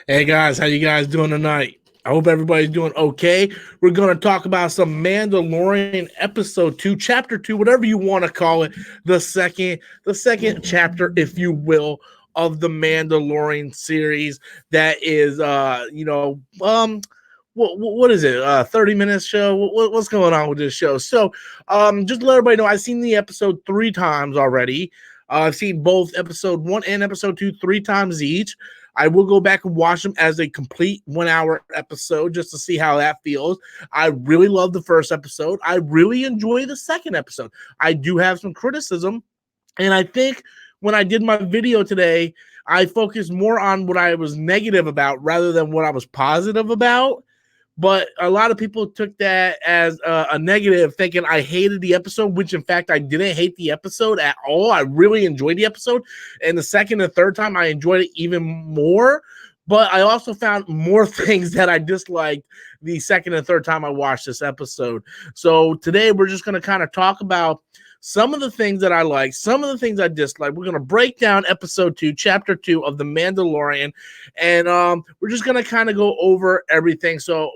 Hey guys, how you guys doing tonight? I hope everybody's doing okay. We're going to talk about some Mandalorian episode 2, chapter 2, whatever you want to call it, the second chapter if you will of the Mandalorian series that is what is it? 30 minutes show? What's going on with this show? So, just to let everybody know, I've seen the episode 3 times already. I've seen both episode 1 and episode 2 3 times each. I will go back and watch them as a complete 1 hour episode just to see how that feels. I really love the first episode. I really enjoy the second episode. I do have some criticism, and I think when I did my video today, I focused more on what I was negative about rather than what I was positive about. But a lot of people took that as a negative, thinking I hated the episode, which in fact I didn't hate the episode at all. I really enjoyed the episode. And the second and third time, I enjoyed it even more. But I also found more things that I disliked the second and third time I watched this episode. So today we're just going to kind of talk about some of the things that I like, some of the things I dislike. We're going to break down episode 2, chapter 2 of The Mandalorian, and we're just going to kind of go over everything. So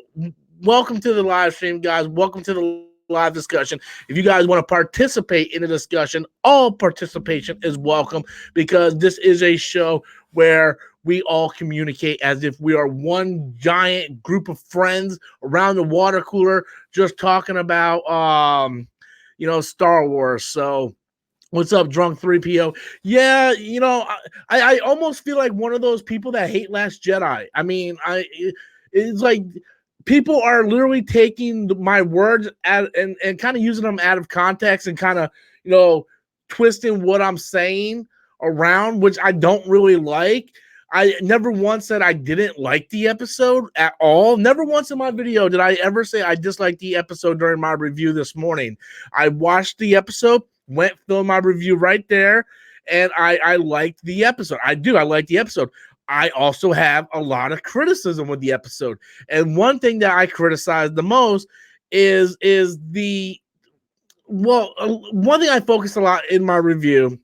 welcome to the live stream, guys. Welcome to the live discussion. If you guys want to participate in the discussion, all participation is welcome because this is a show where we all communicate as if we are one giant group of friends around the water cooler just talking about Star Wars. So what's up, drunk 3PO? Yeah, I almost feel like one of those people that hate Last Jedi. I mean, it's like people are literally taking my words and kind of using them out of context and kind of, twisting what I'm saying around, which I don't really like. I never once said I didn't like the episode at all. Never once in my video did I ever say I disliked the episode during my review this morning. I watched the episode, went filmed my review right there, and I liked the episode. I do. I like the episode. I also have a lot of criticism with the episode. And one thing that I criticize the most is one thing I focused a lot in my review.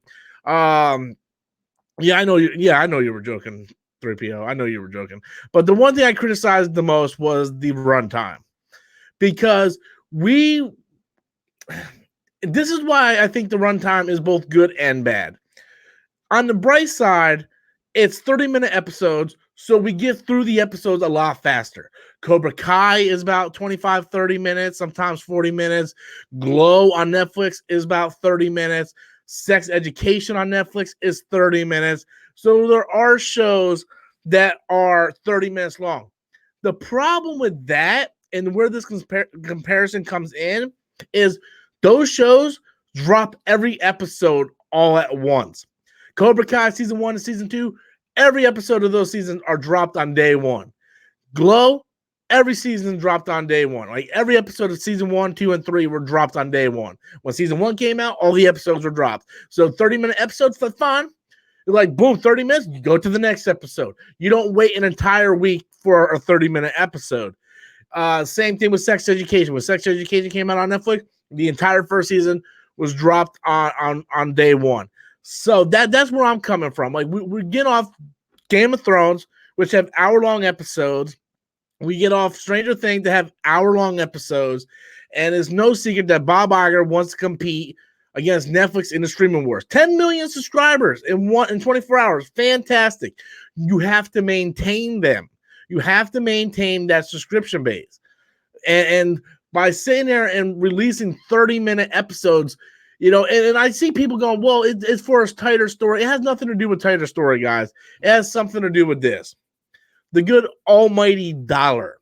Yeah, I know you. Yeah, I know you were joking, 3PO. I know you were joking. But the one thing I criticized the most was the runtime, because we. This is why I think the runtime is both good and bad. On the bright side, it's 30-minute episodes, so we get through the episodes a lot faster. Cobra Kai is about 25, 30 minutes, sometimes 40 minutes. Glow on Netflix is about 30 minutes. Sex Education on Netflix is 30 minutes. So there are shows that are 30 minutes long. The problem with that and where this comparison comes in is those shows drop every episode all at once. Cobra Kai season 1 and season 2, every episode of those seasons are dropped on day 1. Glow, every season dropped on day 1. Like every episode of season 1, 2, and 3 were dropped on day 1. When season 1 came out, all the episodes were dropped. So 30-minute episodes, that's fine. You're like, boom, 30 minutes, you go to the next episode. You don't wait an entire week for a 30-minute episode. Same thing with Sex Education. When Sex Education came out on Netflix, the entire first season was dropped on day 1. So that's where I'm coming from. Like we get off Game of Thrones, which have hour-long episodes. We get off Stranger Things to have hour-long episodes. And it's no secret that Bob Iger wants to compete against Netflix in the streaming wars. 10 million subscribers in 24 hours. Fantastic. You have to maintain them. You have to maintain that subscription base. And by sitting there and releasing 30-minute episodes, and I see people going, well, it's for a tighter story. It has nothing to do with tighter story, guys. It has something to do with this. The good almighty dollar.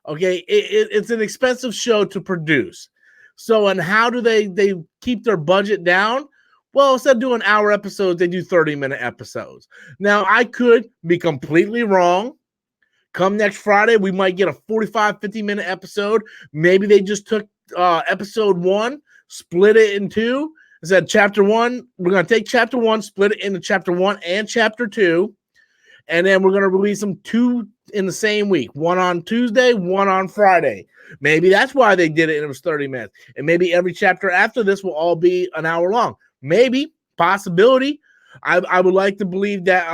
Okay, it's an expensive show to produce. So, and how do they keep their budget down? Well, instead of doing hour episodes, they do 30-minute episodes. Now, I could be completely wrong. Come next Friday, we might get a 45, 50-minute episode. Maybe they just took episode 1, split it in 2. I said chapter 1, we're going to take chapter 1, split it into chapter 1 and chapter 2. And then we're going to release them 2 in the same week. 1 on Tuesday, 1 on Friday. Maybe that's why they did it and it was 30 minutes. And maybe every chapter after this will all be an hour long. Maybe. Possibility. I would like to believe that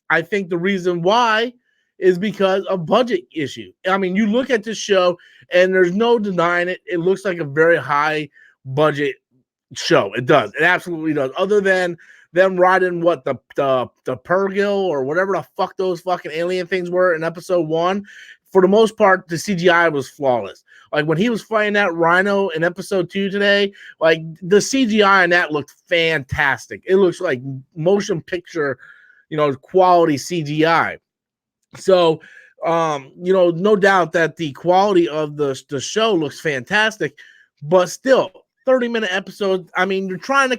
I think the reason why is because of budget issue. I mean, you look at this show and there's no denying it. It looks like a very high budget show. It does. It absolutely does. Other than them riding what the Purgil or whatever the fuck those fucking alien things were in episode 1, for the most part, the CGI was flawless. Like when he was fighting that rhino in episode 2 today, like the CGI in that looked fantastic. It looks like motion picture, quality CGI. So, no doubt that the quality of the show looks fantastic, but still, 30-minute episodes. I mean, you're trying to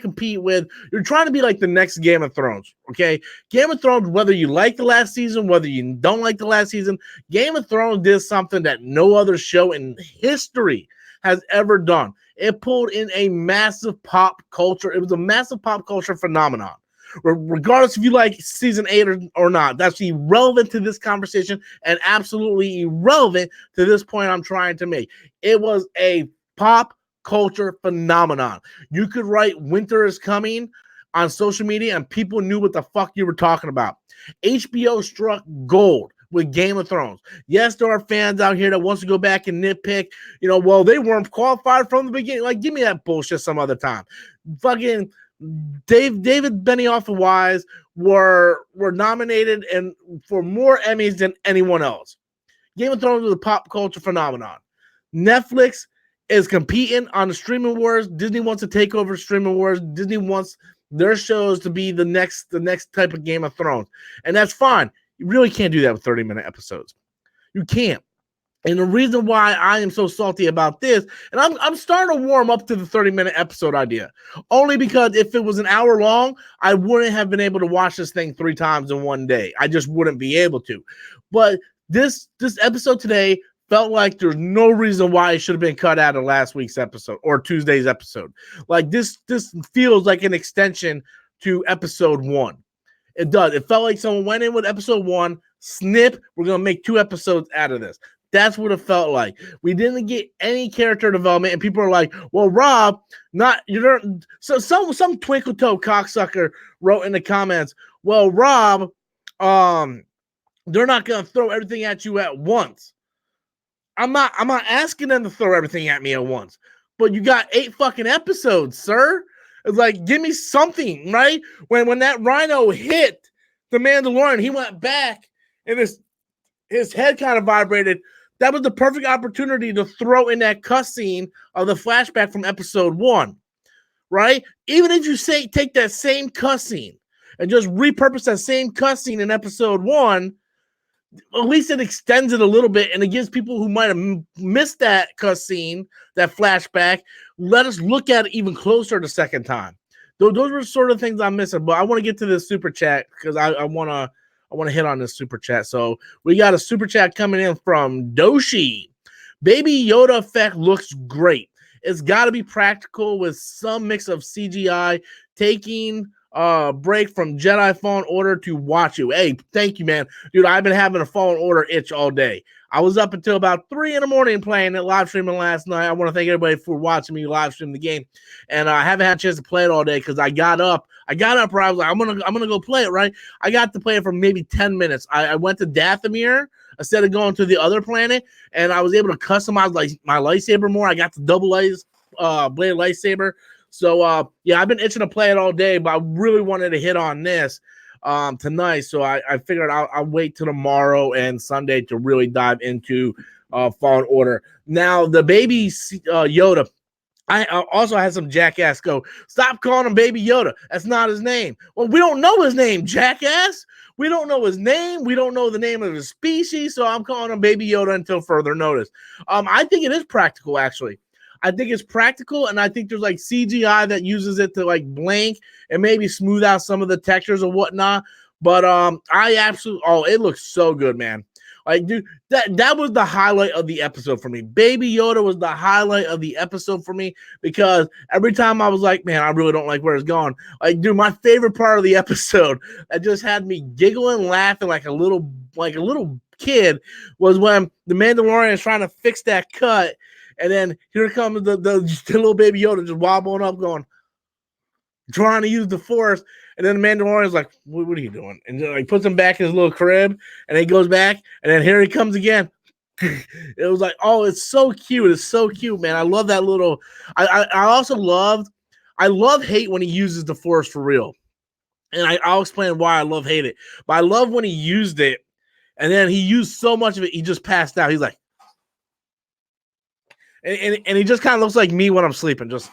be like the next Game of Thrones, okay? Game of Thrones, whether you like the last season, whether you don't like the last season, Game of Thrones did something that no other show in history has ever done. It pulled in a massive pop culture. It was a massive pop culture phenomenon. Regardless if you like season 8 or not, that's irrelevant to this conversation and absolutely irrelevant to this point I'm trying to make. It was a pop culture phenomenon. You could write "Winter is Coming" on social media and people knew what the fuck you were talking about. HBO struck gold with Game of Thrones. Yes, there are fans out here that wants to go back and nitpick, well, they weren't qualified from the beginning. Like, give me that bullshit some other time. Fucking David Benioff and Wise were nominated and for more Emmys than anyone else. Game of Thrones was a pop culture phenomenon. Netflix is competing on the streaming wars. Disney wants to take over streaming wars. Disney wants their shows to be the next type of Game of Thrones. And that's fine. You really can't do that with 30-minute episodes. You can't. And the reason why I am so salty about this, and I'm starting to warm up to the 30-minute episode idea, only because if it was an hour long, I wouldn't have been able to watch this thing 3 times in one day. I just wouldn't be able to. But this episode today felt like there's no reason why it should have been cut out of last week's episode or Tuesday's episode. Like this feels like an extension to episode 1. It does. It felt like someone went in with episode 1, snip, we're going to make 2 episodes out of this. That's what it felt like. We didn't get any character development, and people are like, well, Rob, so some twinkle toe cocksucker wrote in the comments, well, Rob, they're not going to throw everything at you at once. I'm not asking them to throw everything at me at once, but you got 8 fucking episodes, sir. It's like, give me something, right? When that rhino hit the Mandalorian, he went back and his head kind of vibrated. That was the perfect opportunity to throw in that cuss scene of the flashback from episode 1, right? Even if you take that same cuss scene and just repurpose that same cuss scene in episode 1, at least it extends it a little bit, and it gives people who might have missed that cuss scene, that flashback, let us look at it even closer the second time. Those are sort of things I'm missing, but I want to get to this super chat because I want to hit on this super chat. So we got a super chat coming in from Doshi. Baby Yoda effect looks great. It's got to be practical with some mix of CGI, taking break from Jedi Fallen Order to watch you. Hey, thank you, man. Dude, I've been having a Fallen Order itch all day. I was up until about 3 a.m. playing it, live streaming last night. I want to thank everybody for watching me live stream the game. And I haven't had a chance to play it all day because I got up where I was like, I'm gonna go play it, right? I got to play it for maybe 10 minutes. I went to Dathomir instead of going to the other planet, and I was able to customize my lightsaber more. I got the double blade lightsaber. So, yeah, I've been itching to play it all day, but I really wanted to hit on this tonight. So I figured I'll wait till tomorrow and Sunday to really dive into Fallen Order. Now, the baby Yoda, I also had some jackass go, stop calling him Baby Yoda. That's not his name. Well, we don't know his name, jackass. We don't know his name. We don't know the name of his species. So I'm calling him Baby Yoda until further notice. I think it is practical, actually. I think it's practical, and I think there's like CGI that uses it to like blank and maybe smooth out some of the textures or whatnot. But it looks so good, man. Like, dude, that was the highlight of the episode for me. Baby Yoda was the highlight of the episode for me because every time I was like, man, I really don't like where it's going. Like, dude, my favorite part of the episode that just had me giggling, laughing like a little kid was when the Mandalorian is trying to fix that cut. And then here comes the little Baby Yoda just wobbling up, trying to use the Force. And then the Mandalorian's like, what are you doing? And then, like, puts him back in his little crib, and then he goes back, and then here he comes again. It was like, oh, it's so cute. It's so cute, man. I love that little. I also loved. I love hate when he uses the Force for real, and I'll explain why I love hate it. But I love when he used it, and then he used so much of it, he just passed out. He's like, and he just kind of looks like me when I'm sleeping. Just,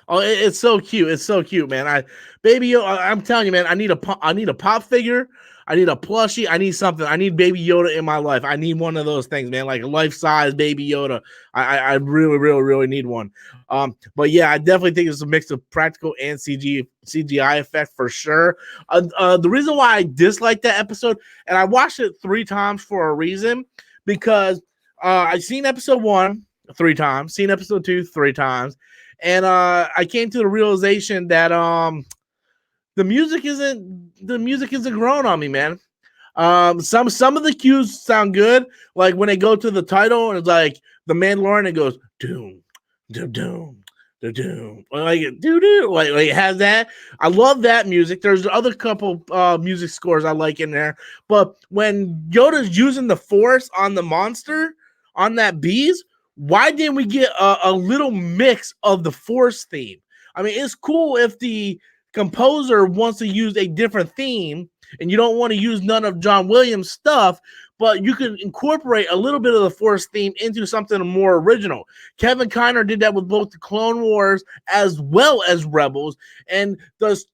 oh, it's so cute. It's so cute, man. Baby Yoda, I'm telling you, man. I need a pop figure. I need a plushie. I need something. I need Baby Yoda in my life. I need one of those things, man, like a life-size Baby Yoda. I really, really, really need one. But yeah, I definitely think it's a mix of practical and CGI effect for sure. The reason why I dislike that episode, and I watched it 3 times for a reason, because I've seen episode 1 3 times, seen episode 2 3 times, and I came to the realization that the music isn't growing on me, man. Some of the cues sound good, like when they go to the title and it's like the Mandalorian, it goes doom, doom, doom, doom, doom, like doo doo, like it has that. I love that music. There's other couple music scores I like in there, but when Yoda's using the Force on the monster, on that bees, why didn't we get a little mix of the Force theme? I mean, it's cool if the composer wants to use a different theme and you don't want to use none of John Williams' stuff, but you can incorporate a little bit of the Force theme into something more original. Kevin Kiner did that with both the Clone Wars as well as Rebels. And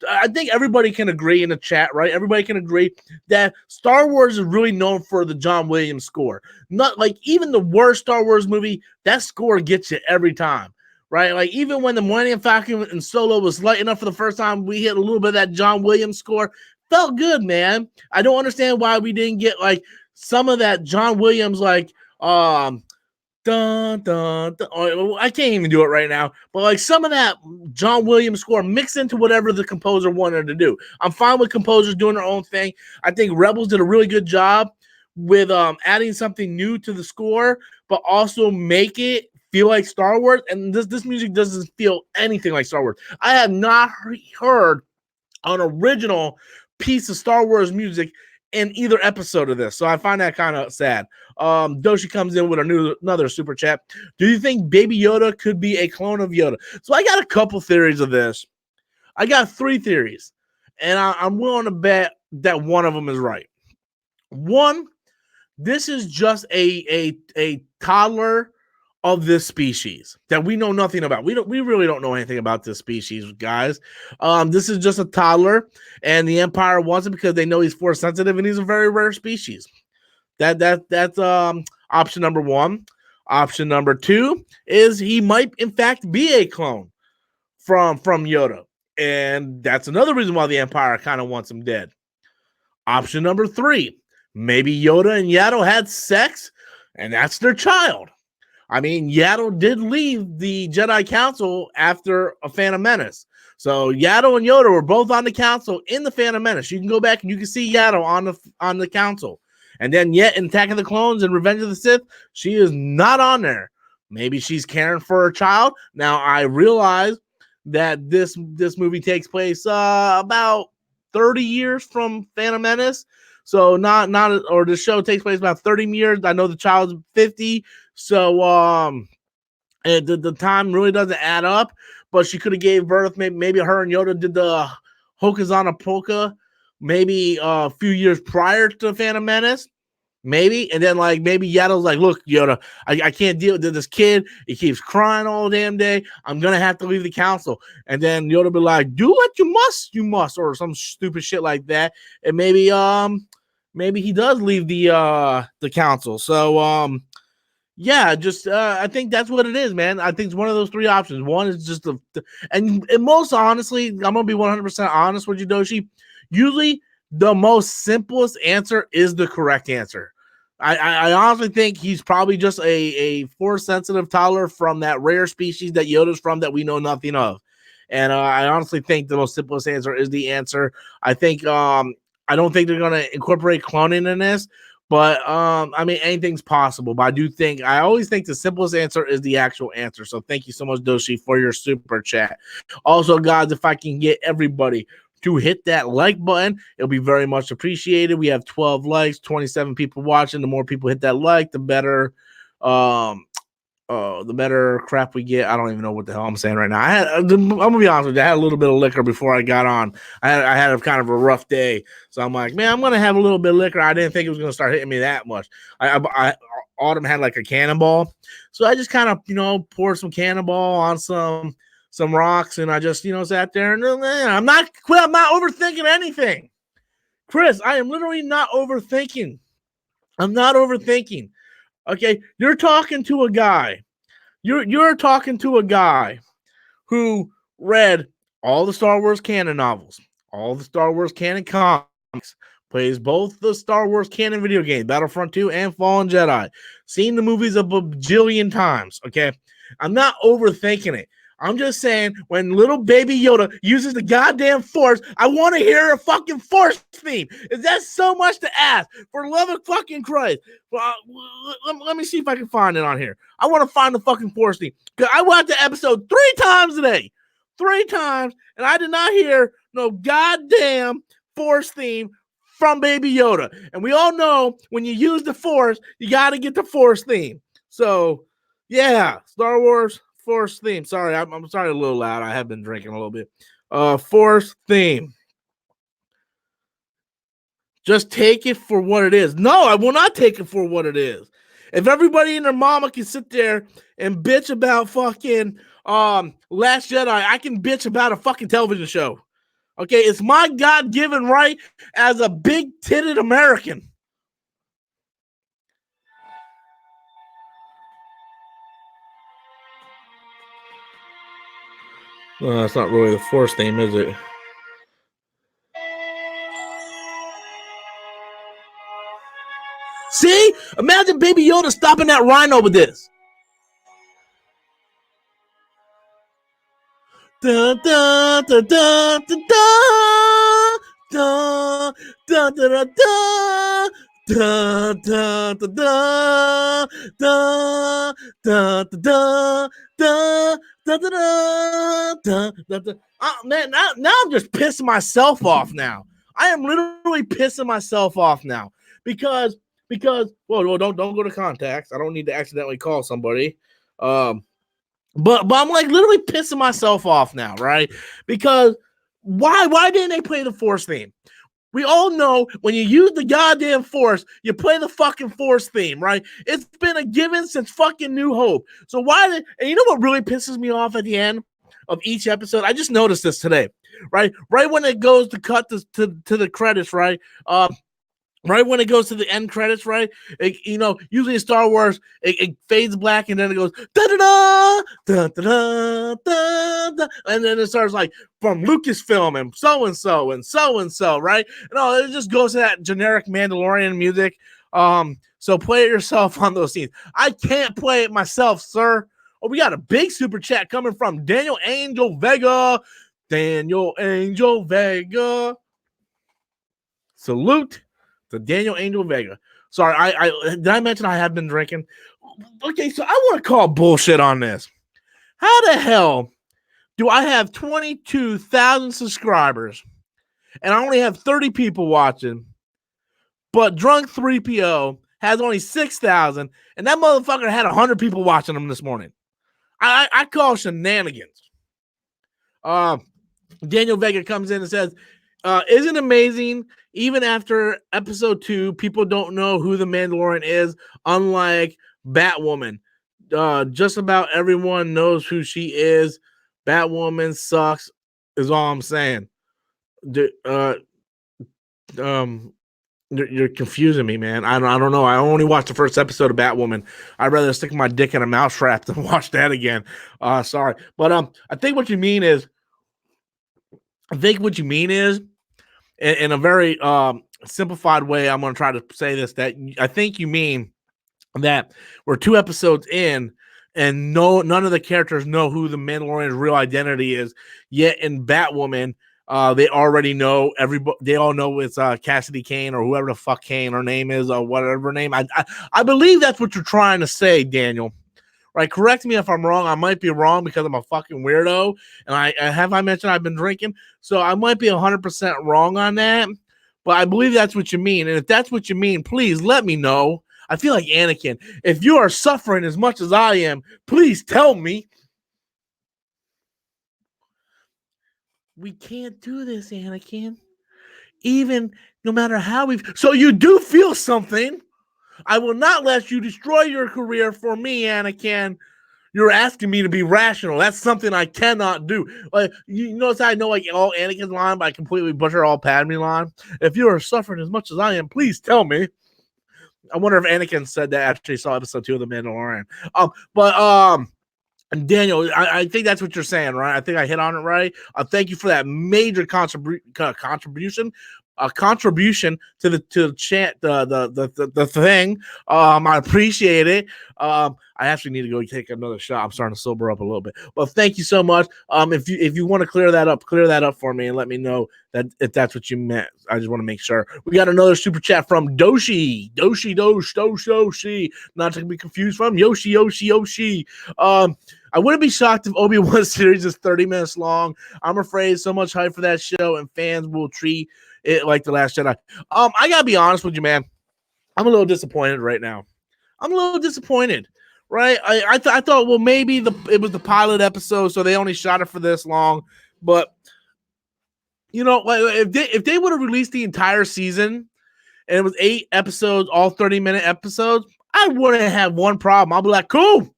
I think everybody can agree in the chat, right? Everybody can agree that Star Wars is really known for the John Williams score. Not like even the worst Star Wars movie, that score gets you every time. Right, like even when the Millennium Falcon and Solo was lighting up for the first time, we hit a little bit of that John Williams score. Felt good, man. I don't understand why we didn't get like some of that John Williams, like dun dun dun. I can't even do it right now, but like some of that John Williams score mixed into whatever the composer wanted to do. I'm fine with composers doing their own thing. I think Rebels did a really good job with adding something new to the score, but also make it feel like Star Wars, and this music doesn't feel anything like Star Wars. I have not heard an original piece of Star Wars music in either episode of this, so I find that kind of sad. Doshi comes in with another super chat. Do you think Baby Yoda could be a clone of Yoda? So I got a couple theories of this. I got 3 theories, and I'm willing to bet that one of them is right. One, this is just a toddler of this species that we know nothing about. We really don't know anything about this species, guys. This is just a toddler, and the Empire wants it because they know he's Force sensitive and he's a very rare species. That's option number 1. Option number 2 is he might in fact be a clone from Yoda, and that's another reason why the Empire kind of wants him dead. Option number 3, maybe Yoda and Yaddle had sex, and that's their child. I mean, Yaddle did leave the Jedi Council after a Phantom Menace. So Yaddle and Yoda were both on the council in the Phantom Menace. You can go back and you can see Yaddle on the council. And then yet in Attack of the Clones and Revenge of the Sith, she is not on there. Maybe she's caring for her child. Now, I realize that this movie takes place about 30 years from Phantom Menace. So the show takes place about 30 years. I know the child's 50. So the time really doesn't add up, but she could have gave birth. Maybe her and Yoda did the Hokozana Polka maybe a few years prior to Phantom Menace. Maybe. And then like maybe Yaddle's like, look, Yoda, I can't deal with this kid. He keeps crying all damn day. I'm gonna have to leave the council. And then Yoda be like, do what you must, or some stupid shit like that. And maybe he does leave the council. So yeah, just I think that's what it is, man. I think it's one of those 3 options. One is just and most honestly, I'm gonna be 100% honest with you, Doshi. Usually, the most simplest answer is the correct answer. I honestly think he's probably just a Force sensitive toddler from that rare species that Yoda's from that we know nothing of. And I honestly think the most simplest answer is the answer. I think I don't think they're gonna incorporate cloning in this. But I mean, anything's possible. But I always think the simplest answer is the actual answer. So thank you so much, Doshi, for your super chat. Also, guys, if I can get everybody to hit that like button. It'll be very much appreciated. We have 12 likes, 27 people watching. The more people hit that like, the better the better crap we get. I don't even know what the hell I'm saying right now. I'm gonna be honest with you. I had a little bit of liquor before I got on. I had a kind of a rough day, so I'm like, man, I'm gonna have a little bit of liquor. I didn't think it was gonna start hitting me that much. Autumn had like a cannonball, so I just kind of poured some cannonball on some rocks, and I just sat there and I'm not overthinking anything, Chris. I am literally not overthinking. I'm not overthinking. Okay, you're talking to a guy. You're talking to a guy who read all the Star Wars canon novels, all the Star Wars canon comics, plays both the Star Wars canon video games, Battlefront 2 and Fallen Jedi, seen the movies a bajillion times. Okay, I'm not overthinking it. I'm just saying, when little baby Yoda uses the goddamn Force, I want to hear a fucking Force theme. Is that so much to ask? For love of fucking Christ. Well, let me see if I can find it on here. I want to find the fucking Force theme. Because I watched the episode 3 times today. 3 times. And I did not hear no goddamn Force theme from Baby Yoda. And we all know when you use the Force, you got to get the Force theme. So, yeah, Star Wars Force theme. Sorry, I'm sorry, a little loud. I have been drinking a little bit. Force theme. Just take it for what it is. No, I will not take it for what it is. If everybody and their mama can sit there and bitch about fucking Last Jedi, I can bitch about a fucking television show. Okay, it's my God-given right as a big-titted American. That's not really the Force theme, is it? See? Imagine Baby Yoda stopping that rhino with this. Da da da da da da da da da da. Da da da da da da da da da da da da da. Man, now I'm just pissing myself off now. I am literally pissing myself off now because well, don't go to contacts. I don't need to accidentally call somebody. But I'm like literally pissing myself off now, right? Because why didn't they play the Force theme? We all know when you use the goddamn Force, you play the fucking Force theme, right? It's been a given since fucking New Hope. So and you know what really pisses me off at the end of each episode? I just noticed this today, right? Right when it goes to cut to the credits, right? Right when it goes to the end credits, right? Usually in Star Wars, it fades black and then it goes da da da da da da, and then it starts like from Lucasfilm and so and so and so and so, right? No, it just goes to that generic Mandalorian music. So play it yourself on those scenes. I can't play it myself, sir. Oh, we got a big super chat coming from Daniel Angel Vega. Daniel Angel Vega. Salute to Daniel Angel Vega. Sorry, I did I mention I have been drinking? Okay, so I want to call bullshit on this. How the hell do I have 22,000 subscribers and I only have 30 people watching, but Drunk 3PO has only 6,000 and that motherfucker had 100 people watching him this morning? I call shenanigans. Daniel Vega comes in and says, isn't amazing? Even after episode 2, people don't know who the Mandalorian is, unlike Batwoman. Just about everyone knows who she is. Batwoman sucks, is all I'm saying. You're confusing me, man. I don't know. I only watched the first episode of Batwoman. I'd rather stick my dick in a mouse trap than watch that again. Sorry. But I think what you mean is, in a very simplified way, I'm going to try to say this, that I think you mean that we're 2 episodes in and none of the characters know who the Mandalorian's real identity is, yet in Batwoman, they already know. They all know it's Cassidy Kane or whoever the fuck Kane her name is or whatever name. I believe that's what you're trying to say, Daniel, Right? Correct me if I'm wrong. I might be wrong because I'm a fucking weirdo. And I mentioned I've been drinking. So I might be 100% wrong on that. But I believe that's what you mean. And if that's what you mean, please let me know. I feel like Anakin. If you are suffering as much as I am, please tell me. We can't do this, Anakin. Even no matter how we've. So you do feel something. I will not let you destroy your career for me, Anakin. You're asking me to be rational. That's something I cannot do. Like, you notice I know like all Anakin's line, but I completely butcher all Padme line. If you are suffering as much as I am, please tell me. I wonder if Anakin said that after he saw episode 2 of The Mandalorian. Daniel, I think that's what you're saying, right? I think I hit on it right. Thank you for that major contribution. A contribution to the chat, the thing. I appreciate it. I actually need to go take another shot. I'm starting to sober up a little bit, but thank you so much. If you want to clear that up for me and let me know that if that's what you meant. I just want to make sure. We got another super chat from Doshi, not to be confused from Yoshi. I wouldn't be shocked if Obi-Wan series is 30 minutes long. I'm afraid so much hype for that show and fans will treat it like The Last Jedi. I gotta be honest with you, man. I'm a little disappointed right now. I'm a little disappointed, right? I thought, well, maybe it was the pilot episode, so they only shot it for this long. But you know, if they would have released the entire season and it was 8 episodes, all 30-minute episodes, I wouldn't have one problem. I'll be like, cool.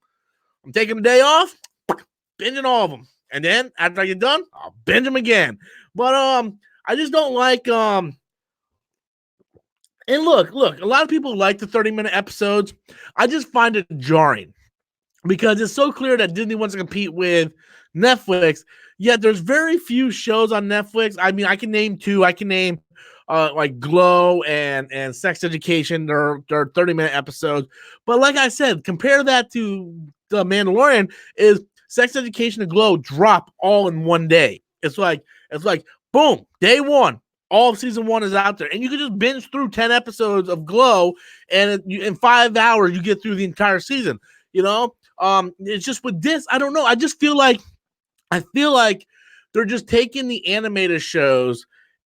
I'm taking the day off, binging all of them. And then after I get done, I'll binge them again. But I just don't like and look, a lot of people like the 30-minute episodes. I just find it jarring because it's so clear that Disney wants to compete with Netflix, yet there's very few shows on Netflix. I mean, I can name 2. I can name like Glow and Sex Education. They're 30-minute episodes. But like I said, compare that to The Mandalorian. Is Sex Education and Glow drop all in one day. It's like boom, day 1. All of season 1 is out there, and you can just binge through 10 episodes of Glow, and in 5 hours you get through the entire season. You know, it's just with this, I don't know. I feel like they're just taking the animated shows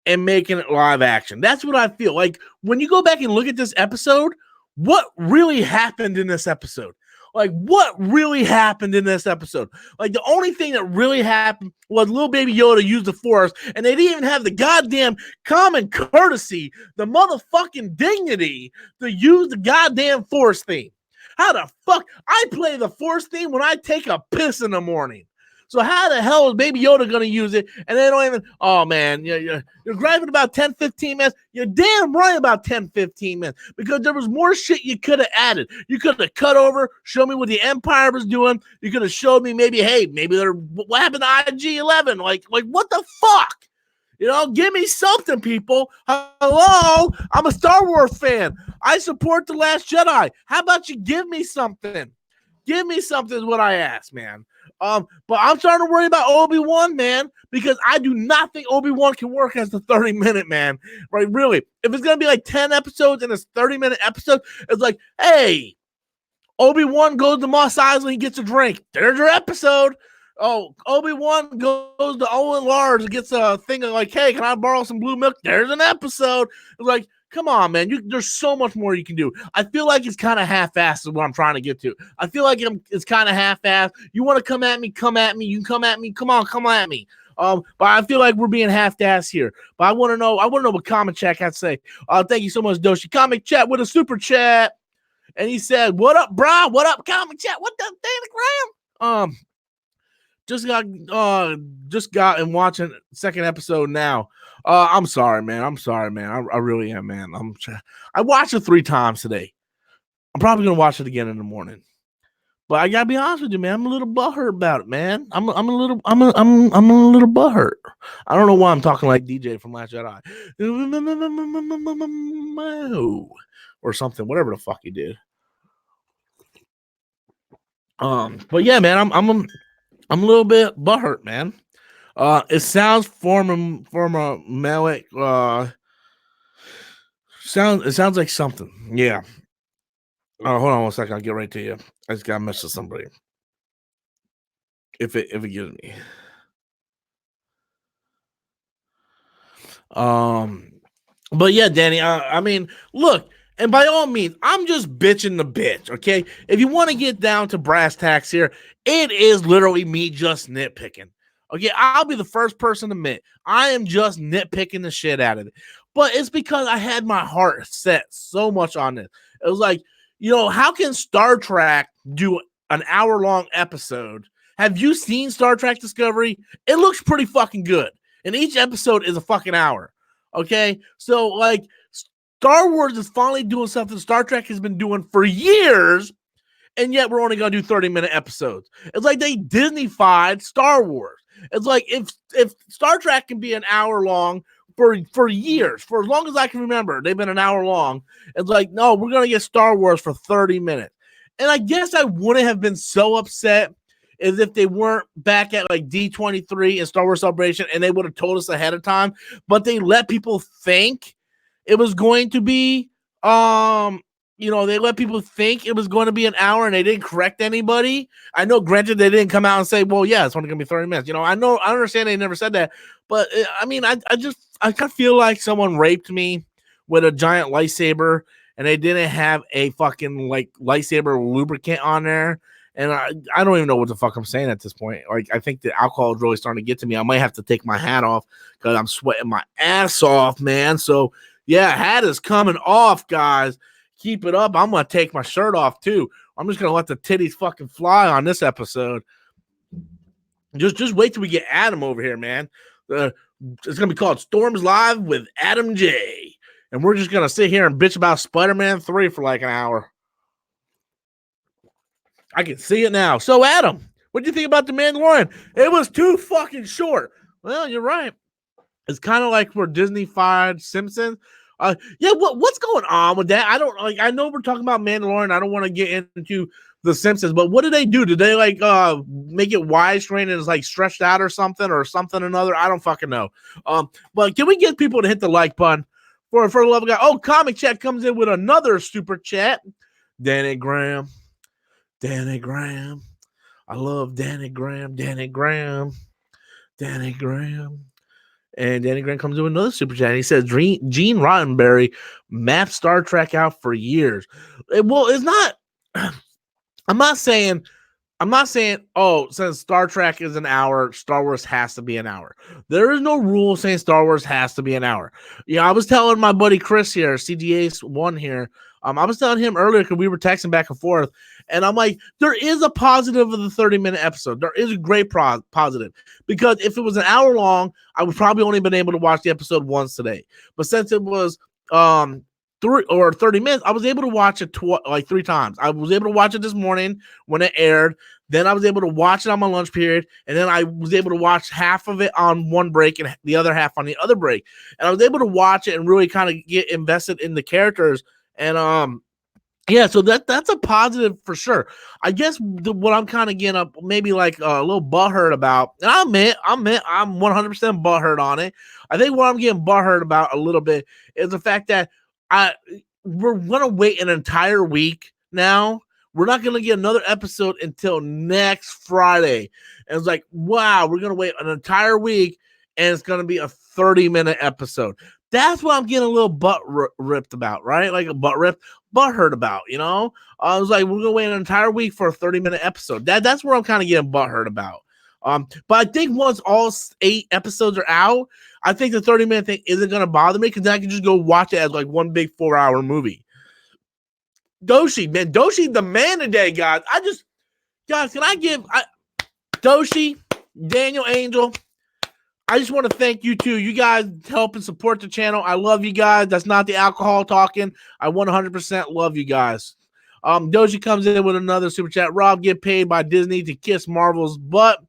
and making it live action. That's what I feel like. When you go back and look at this episode, what really happened in this episode? Like, what really happened in this episode? Like, the only thing that really happened was little baby Yoda used the Force, and they didn't even have the goddamn common courtesy, the motherfucking dignity to use the goddamn Force theme. How the fuck? I play the Force theme when I take a piss in the morning. So how the hell is Baby Yoda going to use it? And they don't even, oh, man, you're griping about 10, 15 minutes. You're damn right about 10, 15 minutes because there was more shit you could have added. You could have cut over, show me what the Empire was doing. You could have showed me maybe what happened to IG-11? Like what the fuck? You know, give me something, people. Hello? I'm a Star Wars fan. I support The Last Jedi. How about you give me something? Give me something is what I ask, man. But I'm starting to worry about Obi-Wan, man, because I do not think Obi-Wan can work as the 30-minute man, right? Really, if it's gonna be like 10 episodes and it's 30-minute episode, it's like, hey, Obi-Wan goes to Mos Eisley and gets a drink. There's your episode. Oh, Obi-Wan goes to Owen Lars and gets a thing of like, hey, can I borrow some blue milk? There's an episode. It's like, come on, man. There's so much more you can do. I feel like it's kind of half-assed is what I'm trying to get to. I feel like it's kind of half-assed. You want to come at me? Come at me. You can come at me. Come on, come at me. But I feel like we're being half-assed here. But I want to know what Comic Chat has to say. Thank you so much, Doshi. Comic Chat with a super chat. And he said, what up, bro? What up, Comic Chat? What the Graham? Just got and watching second episode now. I'm sorry, man. I really am, man. I watched it 3 times today. I'm probably gonna watch it again in the morning. But I gotta be honest with you, man. I'm a little butthurt about it, man. I'm a little butthurt. I don't know why I'm talking like DJ from Last Jedi, or something, whatever the fuck he did. But yeah, man, I'm a little bit butthurt, man. It sounds it sounds like something. Yeah. Oh, hold on one second. I'll get right to you. I just got to message somebody. If it gives me. But yeah, Danny, I mean, look, and by all means, I'm just bitching the bitch, okay? If you want to get down to brass tacks here, it is literally me just nitpicking. Okay, I'll be the first person to admit I am just nitpicking the shit out of it. But it's because I had my heart set so much on this. It was like, how can Star Trek do an hour-long episode? Have you seen Star Trek Discovery? It looks pretty fucking good. And each episode is a fucking hour. Okay, so like Star Wars is finally doing something Star Trek has been doing for years, and yet we're only gonna do 30-minute episodes. It's like they Disney-fied Star Wars. It's like if Star Trek can be an hour long for years, for as long as I can remember, they've been an hour long. It's like, no, we're gonna get Star Wars for 30 minutes. And I guess I wouldn't have been so upset as if they weren't back at like D23 and Star Wars Celebration and they would have told us ahead of time, but they let people think it was going to be, they let people think it was going to be an hour and they didn't correct anybody. I know, granted, they didn't come out and say, well, yeah, it's only going to be 30 minutes. I understand they never said that, but I mean, I kind of feel like someone raped me with a giant lightsaber and they didn't have a fucking like lightsaber lubricant on there. And I don't even know what the fuck I'm saying at this point. Like, I think the alcohol is really starting to get to me. I might have to take my hat off because I'm sweating my ass off, man. So, yeah, hat is coming off, guys. Keep it up. I'm going to take my shirt off, too. I'm just going to let the titties fucking fly on this episode. Just wait till we get Adam over here, man. It's going to be called Storms Live with Adam J. And we're just going to sit here and bitch about Spider-Man 3 for like an hour. I can see it now. So, Adam, what do you think about The Mandalorian? It was too fucking short. Well, you're right. It's kind of like we're Disney-fied Simpsons. What's going on with that? I know we're talking about Mandalorian. I don't want to get into The Simpsons, but what did they do? Did they make it widescreen and it's like stretched out or something another? I don't fucking know. But can we get people to hit the like button for the love of God? Oh, Comic Chat comes in with another super chat. Danny Graham. I love Danny Graham. And Danny Graham comes in with another super chat. And he says, Gene Roddenberry mapped Star Trek out for years. Well, it's not. I'm not saying, since Star Trek is an hour, Star Wars has to be an hour. There is no rule saying Star Wars has to be an hour. I was telling my buddy Chris here, CGA1 here, I was telling him earlier because we were texting back and forth, and I'm like, there is a positive of the 30-minute episode. There is a great positive because if it was an hour long, I would probably only been able to watch the episode once today. But since it was 30 minutes, I was able to watch it like 3 times. I was able to watch it this morning when it aired. Then I was able to watch it on my lunch period, and then I was able to watch half of it on one break and the other half on the other break. And I was able to watch it and really kind of get invested in the characters. And so that's a positive for sure. I guess what I'm kind of getting up maybe like a little butthurt about, and I admit I'm 100% butthurt on it. I think what I'm getting butthurt about a little bit is the fact that we're gonna wait an entire week now. We're not gonna get another episode until next Friday. And it's like, wow, we're gonna wait an entire week, and it's gonna be a 30-minute episode. That's what I'm getting a little butt ripped about, right? Like a butt hurt about, I was like, we're gonna wait an entire week for a 30-minute episode. That's where I'm kind of getting butt hurt about. But I think once all 8 episodes are out, I think the 30-minute thing isn't gonna bother me because I can just go watch it as like one big 4-hour movie. Doshi the man today, guys. Can I give Doshi, Daniel Angel? I just want to thank you too. You guys help and support the channel. I love you guys. That's not the alcohol talking. I 100% love you guys. Doji comes in with another super chat. Rob, get paid by Disney to kiss Marvel's butt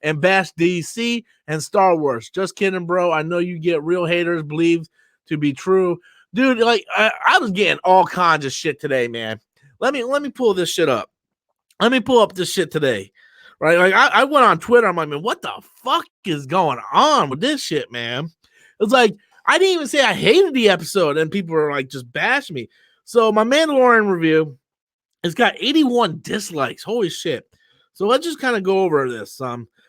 and bash DC and Star Wars. Just kidding, bro. I know you get real haters believe to be true. Dude, like I was getting all kinds of shit today, man. Let me pull this shit up. Let me pull up this shit today. Right, like I went on Twitter. I'm like, man, what the fuck is going on with this shit, man? It's like I didn't even say I hated the episode, and people were like just bashing me. So my Mandalorian review, It's got 81 dislikes. Holy shit. So let's just kind of go over this.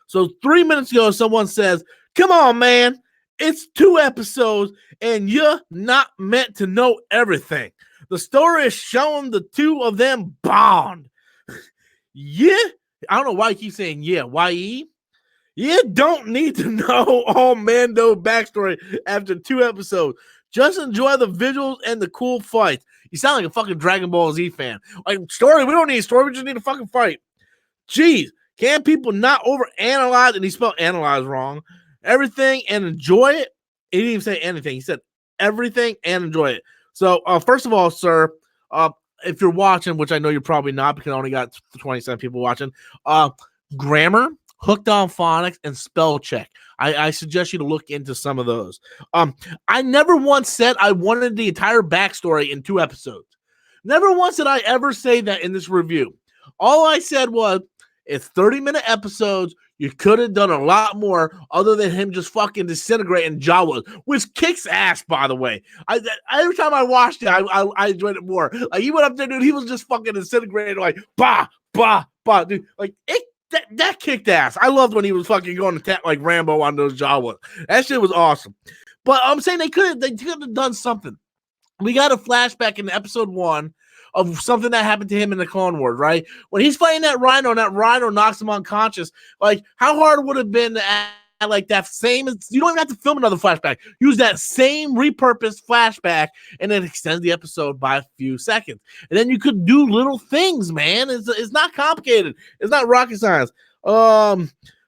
So 3 minutes ago, someone says, come on, man. It's 2 episodes, and you're not meant to know everything. The story is showing the 2 of them bond. Yeah. I don't know why you keep saying yeah. Y-E? You don't need to know all Mando backstory after 2 episodes. Just enjoy the visuals and the cool fights. You sound like a fucking Dragon Ball Z fan. Like, story, we don't need a story. We just need a fucking fight. Jeez, can people not overanalyze? And he spelled analyze wrong. Everything and enjoy it. He didn't even say anything. He said everything and enjoy it. So, first of all, sir, if you're watching, which I know you're probably not because I only got 27 people watching, grammar, hooked on phonics, and spell check. I suggest you to look into some of those. I never once said I wanted the entire backstory in 2 episodes. Never once did I ever say that in this review. All I said was, it's 30-minute episodes. You could have done a lot more other than him just fucking disintegrating Jawas, which kicks ass, by the way. Every time I watched it, I enjoyed it more. Like, he went up there, dude. He was just fucking disintegrating, like, bah, bah, bah, dude. Like, that kicked ass. I loved when he was fucking going to tap like Rambo on those Jawas. That shit was awesome. But I'm saying they could have done something. We got a flashback in episode 1 of something that happened to him in the Clone Wars, right? When he's fighting that Rhino knocks him unconscious. Like, how hard would it have been to add like that same? You don't even have to film another flashback. Use that same repurposed flashback, and it extends the episode by a few seconds. And then you could do little things, man. It's not complicated. It's not rocket science.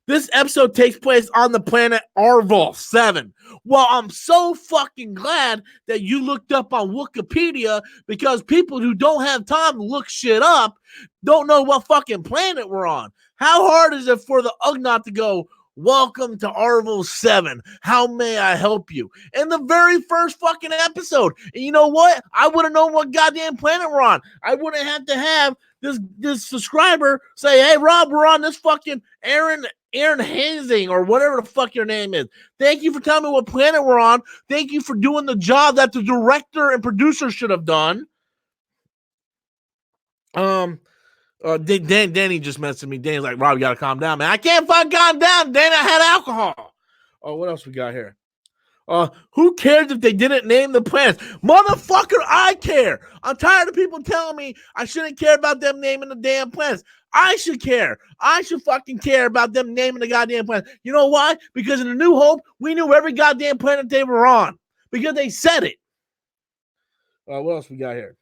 This episode takes place on the planet Arval 7. Well, I'm so fucking glad that you looked up on Wikipedia, because people who don't have time to look shit up don't know what fucking planet we're on. How hard is it for the Ugnaught to go, welcome to Arval 7. How may I help you? In the very first fucking episode. And you know what? I would have known what goddamn planet we're on. I wouldn't have to have this subscriber say, hey, Rob, we're on this fucking Aaron Hazing or whatever the fuck your name is. Thank you for telling me what planet we're on. Thank you for doing the job that the director and producer should have done. Danny just messaged me. Danny's like, Rob, you gotta calm down, man. I can't fucking calm down. Danny, I had alcohol. Oh, what else we got here? Who cares if they didn't name the planets? Motherfucker, I care. I'm tired of people telling me I shouldn't care about them naming the damn planets. I should care. I should fucking care about them naming the goddamn planet. You know why? Because in A New Hope, we knew every goddamn planet they were on. Because they said it. What else we got here?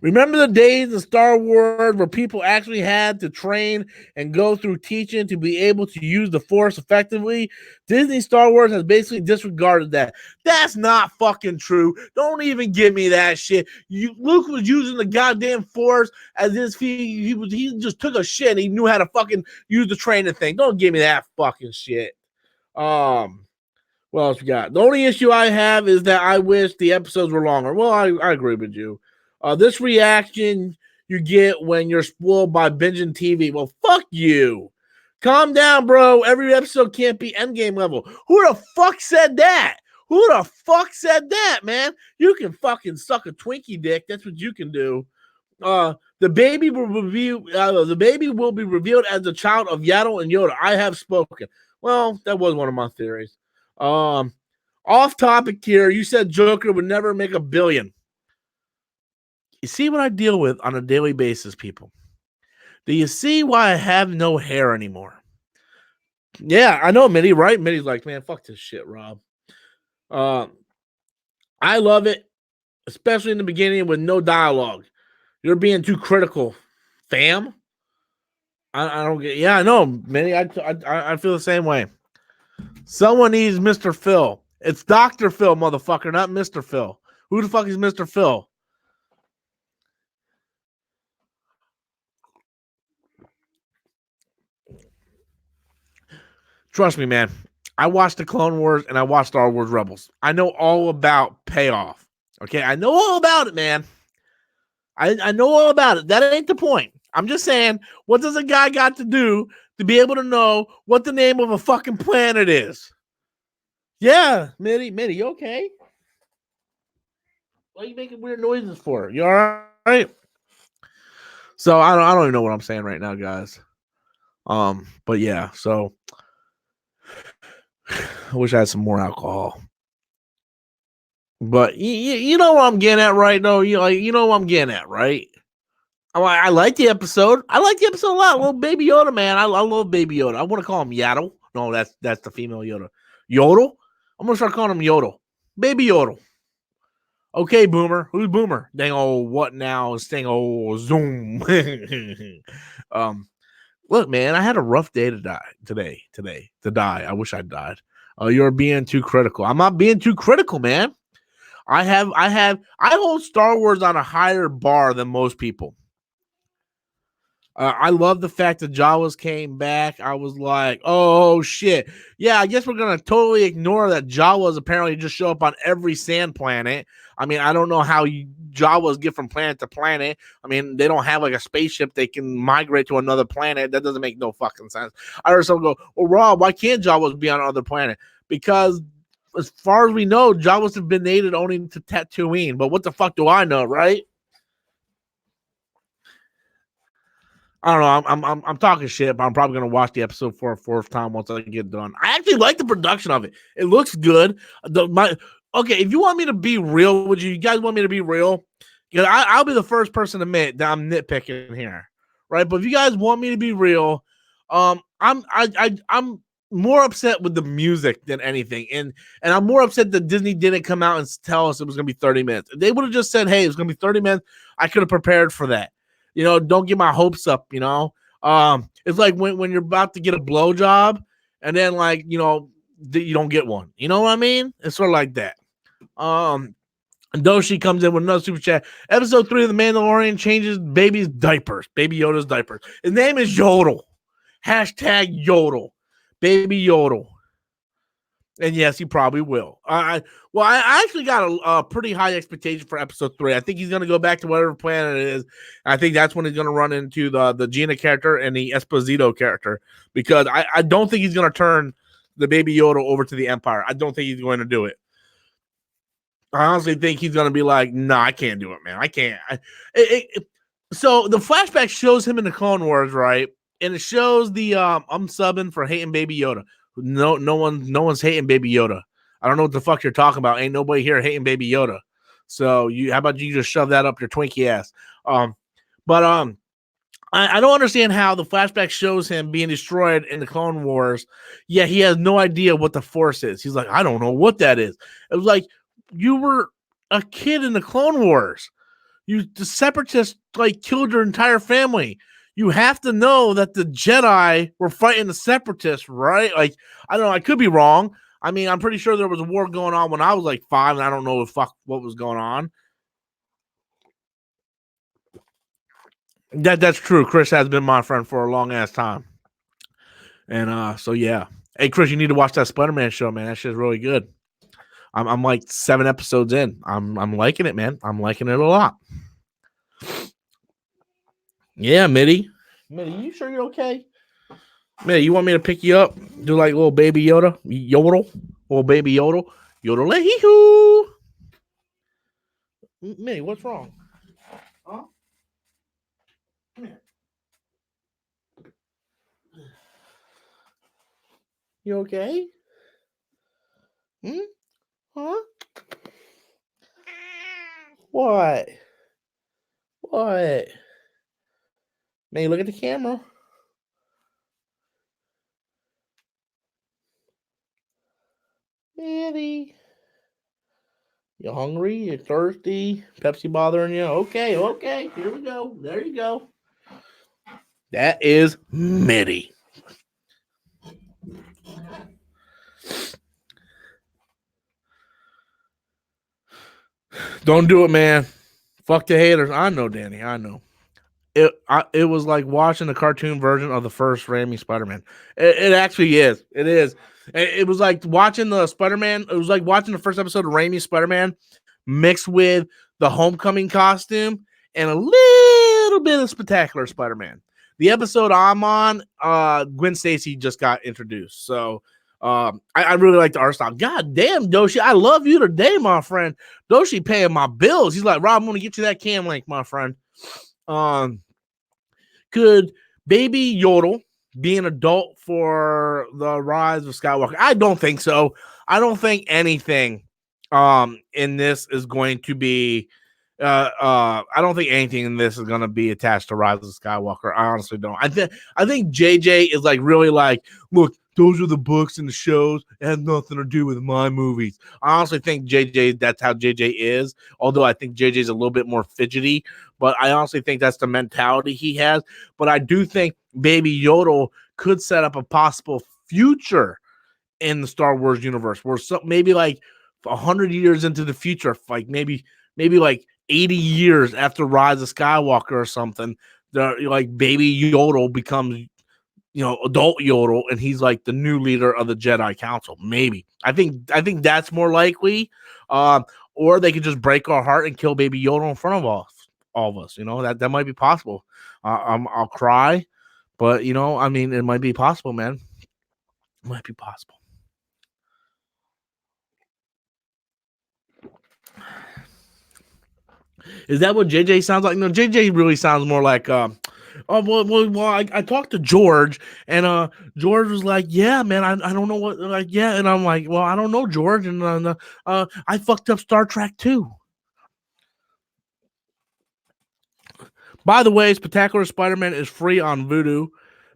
Remember the days in Star Wars where people actually had to train and go through teaching to be able to use the Force effectively? Disney Star Wars has basically disregarded that. That's not fucking true. Don't even give me that shit. Luke was using the goddamn Force as if he just took a shit and he knew how to fucking use the training thing. Don't give me that fucking shit. What else we got? The only issue I have is that I wish the episodes were longer. Well, I agree with you. This reaction you get when you're spoiled by binging TV. Well, fuck you. Calm down, bro. Every episode can't be endgame level. Who the fuck said that? Who the fuck said that, man? You can fucking suck a Twinkie dick. That's what you can do. The baby will be revealed as the child of Yaddle and Yoda. I have spoken. Well, that was one of my theories. Off topic here. You said Joker would never make $1 billion. You see what I deal with on a daily basis, people. Do you see why I have no hair anymore? Yeah, I know, Mitty, right? Mitty's like, man, fuck this shit, Rob. I love it, especially in the beginning with no dialogue. You're being too critical, fam. I don't get. Yeah, I know, Mitty. I feel the same way. Someone needs Mr. Phil. It's Dr. Phil, motherfucker, not Mr. Phil. Who the fuck is Mr. Phil? Trust me, man. I watched the Clone Wars and I watched Star Wars Rebels. I know all about payoff. Okay, I know all about it, man. I know all about it. That ain't the point. I'm just saying, what does a guy got to do to be able to know what the name of a fucking planet is? Yeah, Mitty, you okay? What are you making weird noises for? You all right? So I don't even know what I'm saying right now, guys. But yeah, so I wish I had some more alcohol. But you know what I'm getting at, right? No, you know what I'm getting at, right? I like the episode. I like the episode a lot. Little Baby Yoda, man. I love Baby Yoda. I want to call him Yaddle. No, that's the female Yoda. Yodel. I'm gonna start calling him Yodel. Baby Yodel. Okay, Boomer. Who's Boomer? Dang, oh, what now? Dang, oh, zoom. Look, man, I had a rough day to die today. To die. I wish I died. You're being too critical. I'm not being too critical, man. I hold Star Wars on a higher bar than most people. I love the fact that Jawas came back. I was like, oh, shit. Yeah, I guess we're going to totally ignore that Jawas apparently just show up on every sand planet. I mean, I don't know how Jawas get from planet to planet. I mean, they don't have like a spaceship. They can migrate to another planet. That doesn't make no fucking sense. I heard someone go, well, Rob, why can't Jawas be on another planet? Because as far as we know, Jawas have been native only to Tatooine. But what the fuck do I know, right? I don't know. I'm talking shit, but I'm probably gonna watch the episode for a fourth time once I get done. I actually like the production of it. It looks good. Okay, if you want me to be real, would you guys want me to be real? Because I'll be the first person to admit that I'm nitpicking here, right? But if you guys want me to be real, I'm more upset with the music than anything, and I'm more upset that Disney didn't come out and tell us it was gonna be 30 minutes. If they would have just said, "Hey, it's gonna be 30 minutes," I could have prepared for that. Don't get my hopes up, It's like when you're about to get a blowjob and then you don't get one. You know what I mean? It's sort of like that. Doshi comes in with another super chat. Episode 3 of The Mandalorian changes Baby Yoda's diapers. His name is Yodel. Hashtag Yodel. Baby Yodel. And yes, he probably will. I actually got a pretty high expectation for episode 3. I think he's going to go back to whatever planet it is. I think that's when he's going to run into the Gina character and the Esposito character, because I don't think he's going to turn the Baby Yoda over to the Empire. I don't think he's going to do it. I honestly think he's going to be like, nah, I can't do it, man. I can't. So the flashback shows him in the Clone Wars, right? And it shows the I'm subbing for hating Baby Yoda. No one's hating Baby Yoda. I don't know what the fuck you're talking about. Ain't nobody here hating Baby Yoda. So how about you just shove that up your Twinkie ass? I don't understand how the flashback shows him being destroyed in the Clone Wars. Yeah, he has no idea what the Force is. He's like, I don't know what that is. It was like, you were a kid in the Clone Wars. The Separatists killed your entire family. You have to know that the Jedi were fighting the Separatists, right? I don't know. I could be wrong. I mean, I'm pretty sure there was a war going on when I was 5, and I don't know what was going on. That's true. Chris has been my friend for a long ass time. And so yeah. Hey Chris, you need to watch that Spider-Man show, man. That shit's really good. I'm 7 episodes in. I'm liking it, man. I'm liking it a lot. Yeah, Mitty, you sure you're okay? Mitty, you want me to pick you up? Do little Baby Yoda? Yodel? Little Baby Yodel? Yodel-hee-hoo! Mitty, what's wrong? Huh? Come here. You okay? Huh? What? May look at the camera. Maddie. You hungry? You thirsty? Pepsi bothering you? Okay. Here we go. There you go. That is Mitty. Don't do it, man. Fuck the haters. I know, Danny. I know. It was like watching the cartoon version of the first Raimi Spider-Man. It actually is. It is. It was like watching the Spider-Man. It was like watching the first episode of Raimi Spider-Man mixed with the Homecoming costume and a little bit of Spectacular Spider-Man. The episode I'm on, Gwen Stacy just got introduced. So I really like the art style. God damn, Doshi, I love you today, my friend. Doshi paying my bills. He's like, Rob, I'm going to get you that cam link, my friend. Could Baby Yodel be an adult for the Rise of Skywalker? I don't think so. I don't think anything in this is going to be I don't think anything in this is going to be attached to Rise of Skywalker. I honestly don't. I think JJ is like really like, look, those are the books and the shows. It has nothing to do with my movies. I honestly think JJ, that's how JJ is. Although I think JJ is a little bit more fidgety, but I honestly think that's the mentality he has. But I do think Baby Yodel could set up a possible future in the Star Wars universe, where maybe like 100 years into the future, like maybe like 80 years after Rise of Skywalker or something, like Baby Yodel becomes, adult Yodel, and he's like the new leader of the Jedi Council. Maybe I think that's more likely. Or they could just break our heart and kill Baby Yodel in front of all of us. That might be possible. I'll cry, but I mean, it might be possible, man. It might be possible. Is that what JJ sounds like? No, JJ really sounds more like I talked to George, and George was like, yeah, man, I don't know what, like, yeah, and I'm like, well, I don't know, George, and I fucked up Star Trek too. By the way, Spectacular Spider-Man is free on Vudu.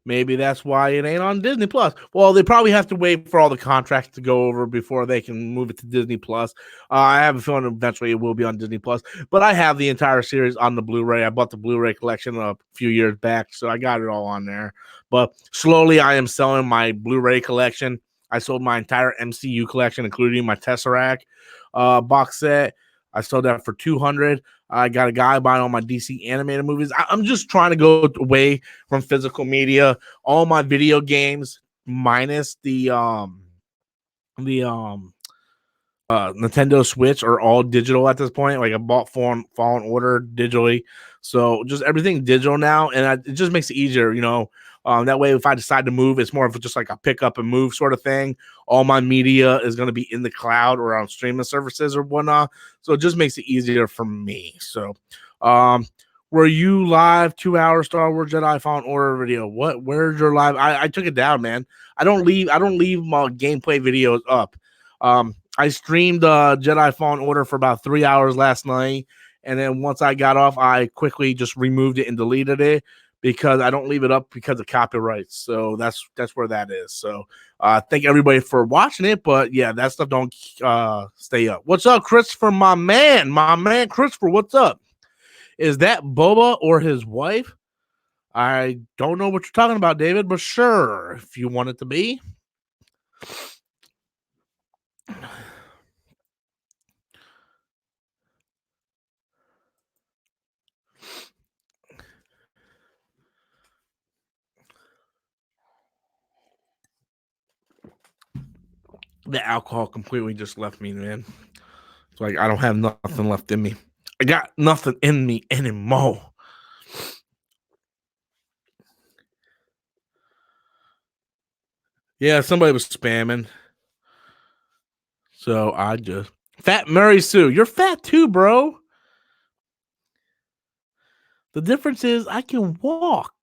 Maybe that's why it ain't on Disney Plus. Well, they probably have to wait for all the contracts to go over before they can move it to Disney Plus. I have a feeling eventually it will be on Disney Plus, but I have the entire series on the Blu-ray. I bought the Blu-ray collection a few years back, so I got it all on there. But slowly, I am selling my Blu-ray collection. I sold my entire MCU collection, including my Tesseract box set. I sold that for $200. I got a guy buying all my DC animated movies. I'm just trying to go away from physical media. All my video games, minus the Nintendo Switch, are all digital at this point. Like I bought Fallen Order digitally, so just everything digital now, and it just makes it easier, that way, if I decide to move, it's more of just like a pick up and move sort of thing. All my media is going to be in the cloud or on streaming services or whatnot, so it just makes it easier for me. So, were you live 2-hour Star Wars Jedi Fallen Order video? Where's your live? I took it down, man. I don't leave my gameplay videos up. I streamed Jedi Fallen Order for about 3 hours last night, and then once I got off, I quickly just removed it and deleted it because I don't leave it up because of copyrights. So that's where that is. So thank everybody for watching it, but yeah, that stuff don't stay up. What's up, Christopher? My man, Christopher. What's up? Is that Boba or his wife? I don't know what you're talking about, David, but sure, if you want it to be. The alcohol completely just left me, man. It's like I don't have nothing left in me. I got nothing in me anymore. Yeah, somebody was spamming. So I just Fat Mary Sue. You're fat too, bro. The difference is I can walk.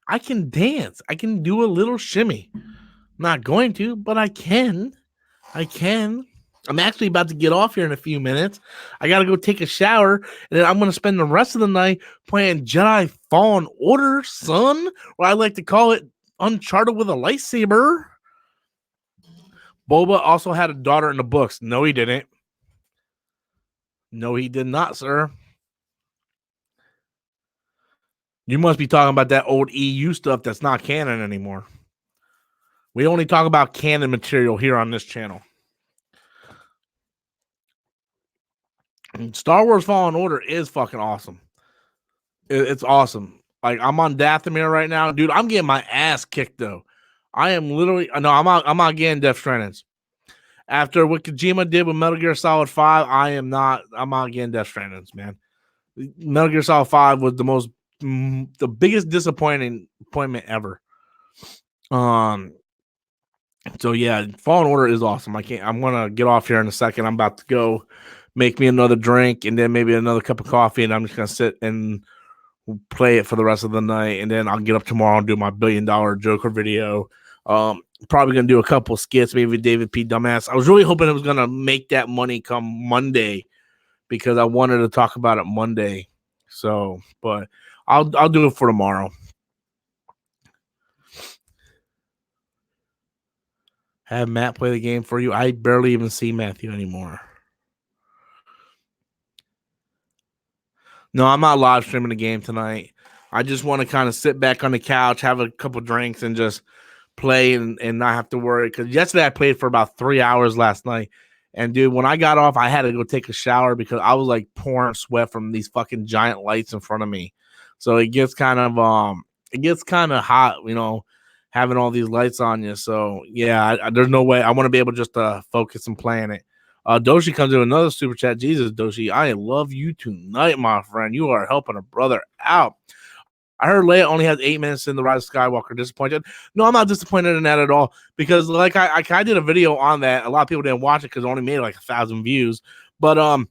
I can dance. I can do a little shimmy. I'm not going to, but I can. I'm actually about to get off here in a few minutes. I got to go take a shower, and then I'm going to spend the rest of the night playing Jedi Fallen Order, son, or I like to call it Uncharted with a lightsaber. Boba also had a daughter in the books. No, he didn't. No, he did not, sir. You must be talking about that old EU stuff that's not canon anymore. We only talk about canon material here on this channel. Star Wars Fallen Order is fucking awesome. It's awesome. Like I'm on Dathomir right now, dude. I'm getting my ass kicked though. I am literally I'm not getting Death Stranding. After what Kojima did with Metal Gear Solid 5, I'm not getting Death Stranding, man. Metal Gear Solid 5 was the biggest disappointment ever. So yeah, Fallen Order is awesome. I'm gonna get off here in a second. I'm about to go make me another drink and then maybe another cup of coffee, and I'm just gonna sit and play it for the rest of the night, and then I'll get up tomorrow and do my $1 billion Joker video. Probably gonna do a couple skits, maybe David P. Dumbass. I was really hoping it was gonna make that money come Monday because I wanted to talk about it Monday. So, but I'll do it for tomorrow. Have Matt play the game for you. I barely even see Matthew anymore. No, I'm not live streaming the game tonight. I just want to kind of sit back on the couch, have a couple drinks, and just play and not have to worry. Because yesterday I played for about 3 hours last night. And dude, when I got off, I had to go take a shower because I was like pouring sweat from these fucking giant lights in front of me. So it gets kind of hot, having all these lights on you. So yeah, there's no way I want to be able just to focus and playing it. Doshi comes in another super chat. Jesus, Doshi, I love you tonight, my friend. You are helping a brother out. I heard Leia only has 8 minutes in The Rise of Skywalker. Disappointed? No, I'm not disappointed in that at all because, like, I did a video on that. A lot of people didn't watch it because it only made like 1,000 views. But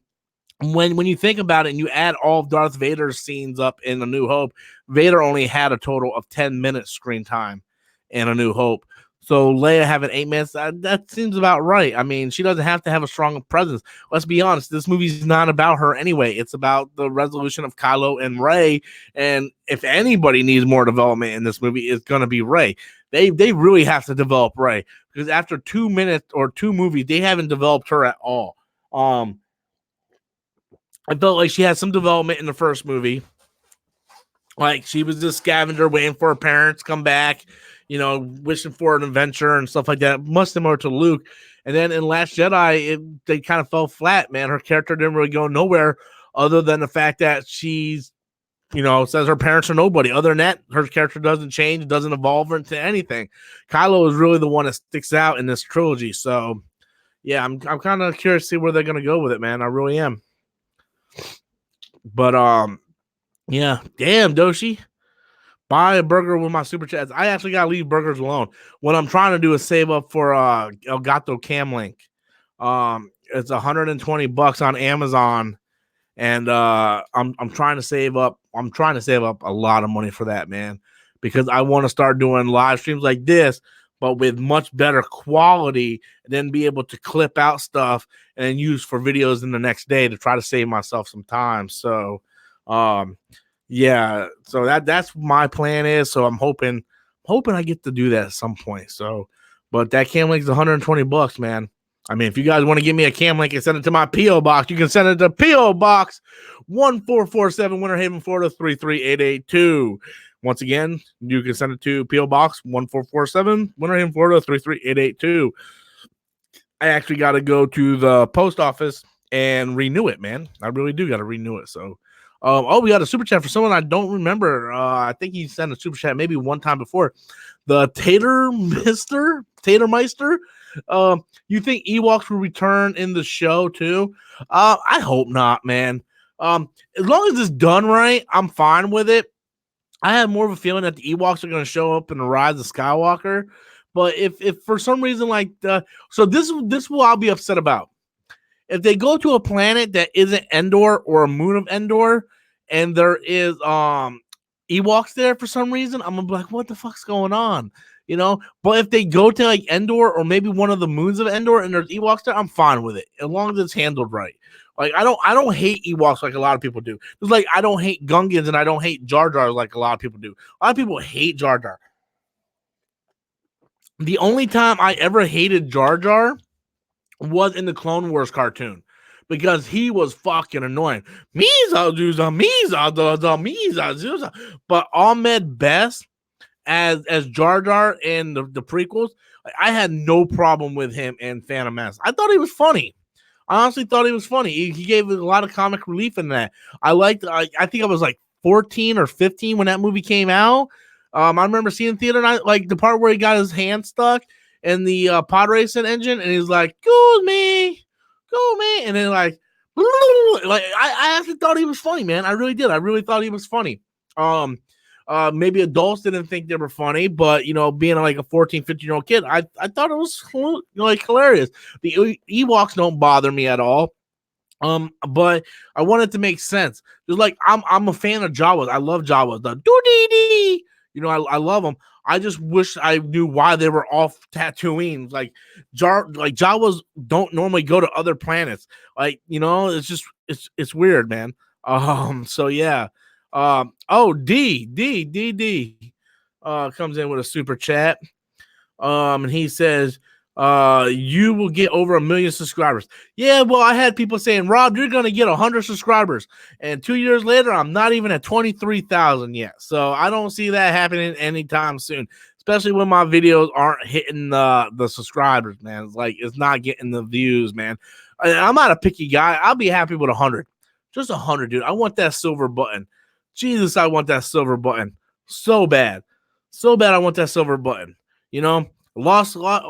when you think about it and you add all of Darth Vader's scenes up in A New Hope, Vader only had a total of 10 minutes screen time in A New Hope. So Leia having 8 minutes, that seems about right. I mean, she doesn't have to have a strong presence. Let's be honest, this movie's not about her anyway. It's about the resolution of Kylo and Rey. And if anybody needs more development in this movie, it's going to be Rey. They really have to develop Rey because after 2 minutes or 2 movies, they haven't developed her at all. I felt like she had some development in the first movie. Like she was this scavenger waiting for her parents to come back, wishing for an adventure and stuff like that. Much similar to Luke. And then in Last Jedi, they kind of fell flat, man. Her character didn't really go nowhere other than the fact that she's, says her parents are nobody. Other than that, her character doesn't change, doesn't evolve into anything. Kylo is really the one that sticks out in this trilogy. So, yeah, I'm kind of curious to see where they're going to go with it, man. I really am. But, yeah, damn, Doshi. Buy a burger with my super chats. I actually gotta leave burgers alone. What I'm trying to do is save up for Elgato Cam Link. It's $120 on Amazon, and I'm trying to save up. I'm trying to save up a lot of money for that, man, because I want to start doing live streams like this, but with much better quality, and then be able to clip out stuff and use for videos in the next day to try to save myself some time. So, yeah, so that's my plan is. So I'm hoping I get to do that at some point. So, but that cam link is $120, man. I mean, if you guys want to give me a cam link and send it to my P.O. box, you can send it to P.O. Box 1447 Winter Haven, Florida 33882. Once again, you can send it to P.O. Box 1447 Winter Haven, Florida 33882. I actually got to go to the post office and renew it, man. I really do got to renew it. So. We got a super chat for someone I don't remember. I think he sent a super chat maybe one time before. The Tatermeister. You think Ewoks will return in the show too? I hope not, man. As long as it's done right, I'm fine with it. I have more of a feeling that the Ewoks are going to show up in the Rise of Skywalker. But if for some reason so this will I'll be upset about. If they go to a planet that isn't Endor or a moon of Endor, and there is Ewoks there for some reason, I'm gonna be like, what the fuck's going on? But if they go to like Endor or maybe one of the moons of Endor and there's Ewoks there, I'm fine with it as long as it's handled right. Like I don't hate Ewoks like a lot of people do. It's like I don't hate Gungans and I don't hate Jar Jar like a lot of people do. A lot of people hate Jar Jar. The only time I ever hated Jar Jar was in the Clone Wars cartoon because he was fucking annoying. But Ahmed Best as Jar Jar in the prequels, I had no problem with him in Phantom Menace. I thought he was funny. I honestly thought he was funny. He gave a lot of comic relief in that. I think I was like 14 or 15 when that movie came out. I remember seeing theater, and I like the part where he got his hand stuck in the pod racing engine, and he's like, go me, and then like I actually thought he was funny, man. I really did. I really thought he was funny. Maybe adults didn't think they were funny, but being like a 14, 15-year-old kid, I thought it was like hilarious. The Ewoks don't bother me at all. But I want it to make sense. Just like I'm a fan of Jawas. I love Jawas. The doo dee dee. I love them. I just wish I knew why they were off Tatooine. Like Jawas don't normally go to other planets. Like, it's just it's weird, man. So yeah. Oh, D comes in with a super chat. And he says, you will get over 1 million subscribers. Yeah, well, I had people saying, Rob, you're going to get 100 subscribers. And 2 years later, I'm not even at 23,000 yet. So I don't see that happening anytime soon, especially when my videos aren't hitting the subscribers, man. It's like, it's not getting the views, man. I'm not a picky guy. I'll be happy with 100. Just 100, dude. I want that silver button. Jesus, I want that silver button. So bad. So bad I want that silver button. Lost a lot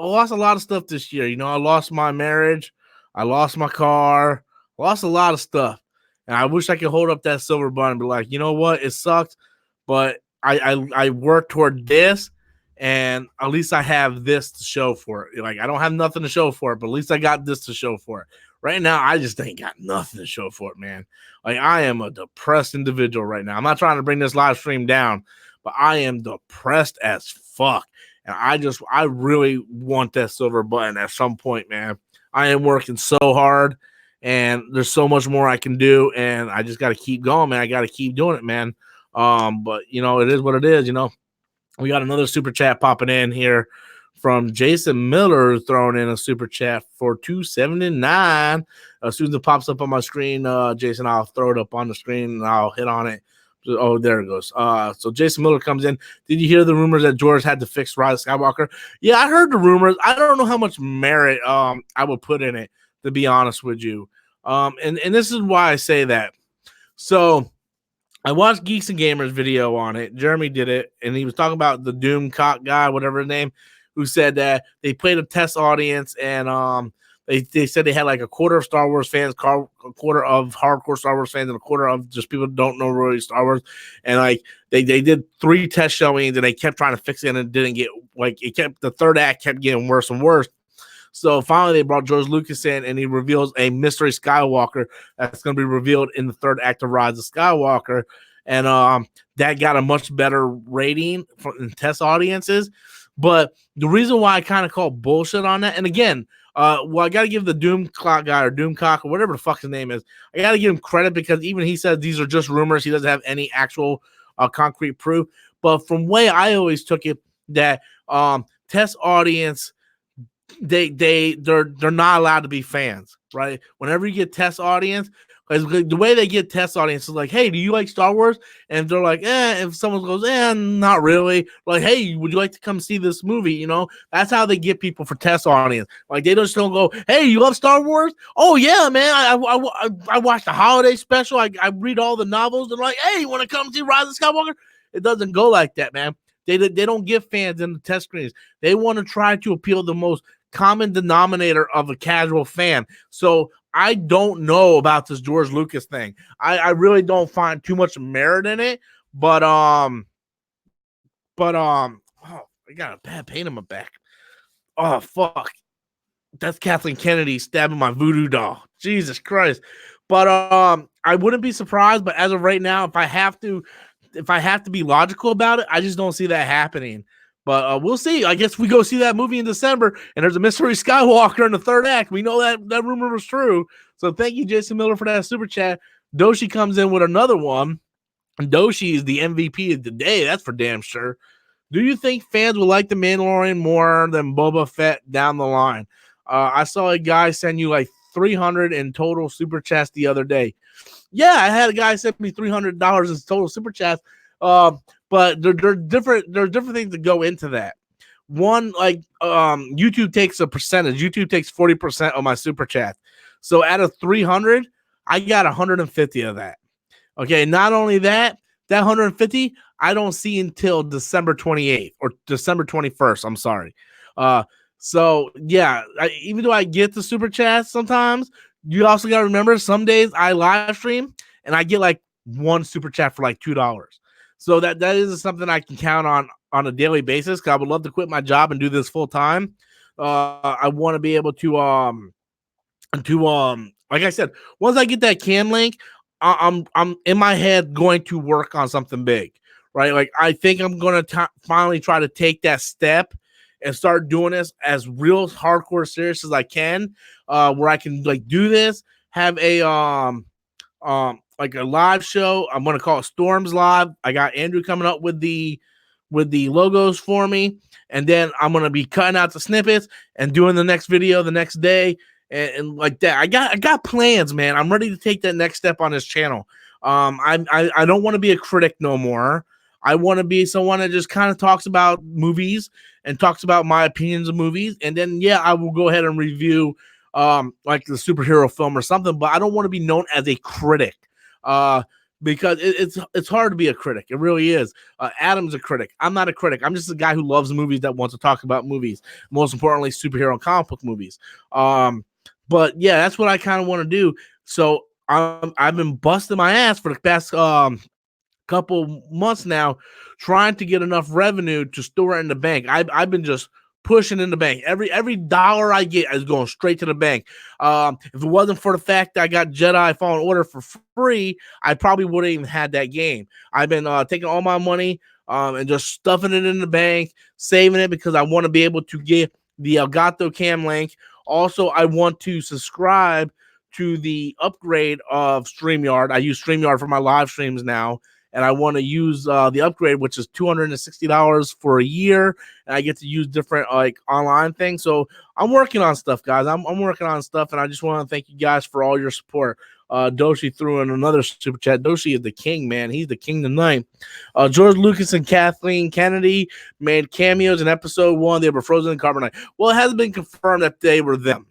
of stuff this year. I lost my marriage. I lost my car. Lost a lot of stuff. And I wish I could hold up that silver button and be like, you know what? It sucked, but I worked toward this, and at least I have this to show for it. Like, I don't have nothing to show for it, but at least I got this to show for it. Right now, I just ain't got nothing to show for it, man. Like, I am a depressed individual right now. I'm not trying to bring this live stream down, but I am depressed as fuck. And I really want that silver button at some point, man. I am working so hard, and there's so much more I can do, and I just got to keep going, man. I got to keep doing it, man. But it is what it is. We got another super chat popping in here from Jason Miller, throwing in a super chat for $2.79. As soon as it pops up on my screen, Jason, I'll throw it up on the screen and I'll hit on it. Oh, there it goes. So Jason Miller comes in. Did you hear the rumors that George had to fix Rise of Skywalker? Yeah, I heard the rumors. I don't know how much merit I would put in it, to be honest with you. And this is why I say that. So I watched Geeks and Gamers video on it. Jeremy did it, and he was talking about the Doom cock guy, whatever his name, who said that they played a test audience, and they said they had like a quarter of Star Wars fans, a quarter of hardcore Star Wars fans, and a quarter of just people who don't know really Star Wars. And like they did 3 test showings, and they kept trying to fix it, and it didn't get the third act kept getting worse and worse. So finally, they brought George Lucas in, and he reveals a mystery Skywalker that's going to be revealed in the third act of Rise of Skywalker, and that got a much better rating from test audiences. But the reason why I kind of call bullshit on that, and again, I got to give the Doom Clock guy or Doomcock or whatever the fuck his name is, I got to give him credit because even he says these are just rumors. He doesn't have any actual concrete proof. But from way I always took it that test audience, they're not allowed to be fans, right? Whenever you get test audience, the way they get test audience is like, hey, do you like Star Wars? And they're like, if someone goes, not really. Like, hey, would you like to come see this movie? That's how they get people for test audience. Like, they just don't go, hey, you love Star Wars? Oh yeah, man. I watched the holiday special. I read all the novels. They're like, hey, you want to come see Rise of Skywalker? It doesn't go like that, man. They don't give fans in the test screens. They want to try to appeal the most common denominator of a casual fan. So I don't know about this George Lucas thing. I really don't find too much merit in it, but oh, I got a bad pain in my back. Oh fuck, that's Kathleen Kennedy stabbing my voodoo doll. Jesus Christ. But I wouldn't be surprised. But as of right now, if I have to be logical about it, I just don't see that happening. But we'll see. I guess we go see that movie in December, and there's a mystery Skywalker in the third act. We know that rumor was true. So thank you, Jason Miller, for that super chat. Doshi comes in with another one. And Doshi is the MVP of the day. That's for damn sure. Do you think fans will like The Mandalorian more than Boba Fett down the line? I saw a guy send you like 300 in total super chats the other day. Yeah, I had a guy send me $300 in total super chats. But there are different things that go into that. One, like YouTube takes a percentage. YouTube takes 40% of my super chat. So out of 300, I got 150 of that. Okay, not only that 150 I don't see until December 28th or December 21st. I'm sorry. So yeah, even though I get the super chats sometimes, you also got to remember some days I live stream and I get like one super chat for like $2. So that is something I can count on a daily basis. Cause I would love to quit my job and do this full time. I want to be able to like I said, once I get that cam link, I'm in my head going to work on something big, right? Like I think I'm gonna finally try to take that step and start doing this as real hardcore serious as I can, where I can like do this, have a like a live show. I'm gonna call it Storms Live. I got Andrew coming up with the logos for me, and then I'm gonna be cutting out the snippets and doing the next video the next day, and like that. I got plans, man. I'm ready to take that next step on this channel. I don't want to be a critic no more. I want to be someone that just kind of talks about movies and talks about my opinions of movies, and then yeah, I will go ahead and review like the superhero film or something. But I don't want to be known as a critic. Because it's hard to be a critic. It really is. Adam's a critic. I'm not a critic. I'm just a guy who loves movies that wants to talk about movies. Most importantly, superhero and comic book movies. But yeah, that's what I kind of want to do. So I've been busting my ass for the past couple months now, trying to get enough revenue to store it in the bank. I've been just pushing in the bank. Every dollar I get is going straight to the bank. If it wasn't for the fact that I got Jedi Fallen Order for free, I probably wouldn't even had that game. I've been taking all my money and just stuffing it in the bank, saving it because I want to be able to get the Elgato cam link. Also, I want to subscribe to the upgrade of StreamYard. I use StreamYard for my live streams now. And I want to use the upgrade, which is $260 for a year, and I get to use different like online things. So I'm working on stuff, guys. I'm working on stuff, and I just want to thank you guys for all your support. Doshi threw in another super chat. Doshi is the king, man. He's the king tonight. George Lucas and Kathleen Kennedy made cameos in episode 1. They were frozen in carbonite. Well, it hasn't been confirmed that they were them.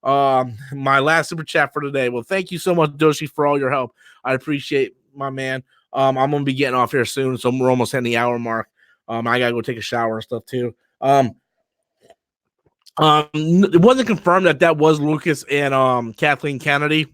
My last super chat for today. Well, thank you so much, Doshi, for all your help. I appreciate my man. I'm gonna be getting off here soon, so we're almost hitting the hour mark. I gotta go take a shower and stuff too. It wasn't confirmed that was Lucas and Kathleen Kennedy.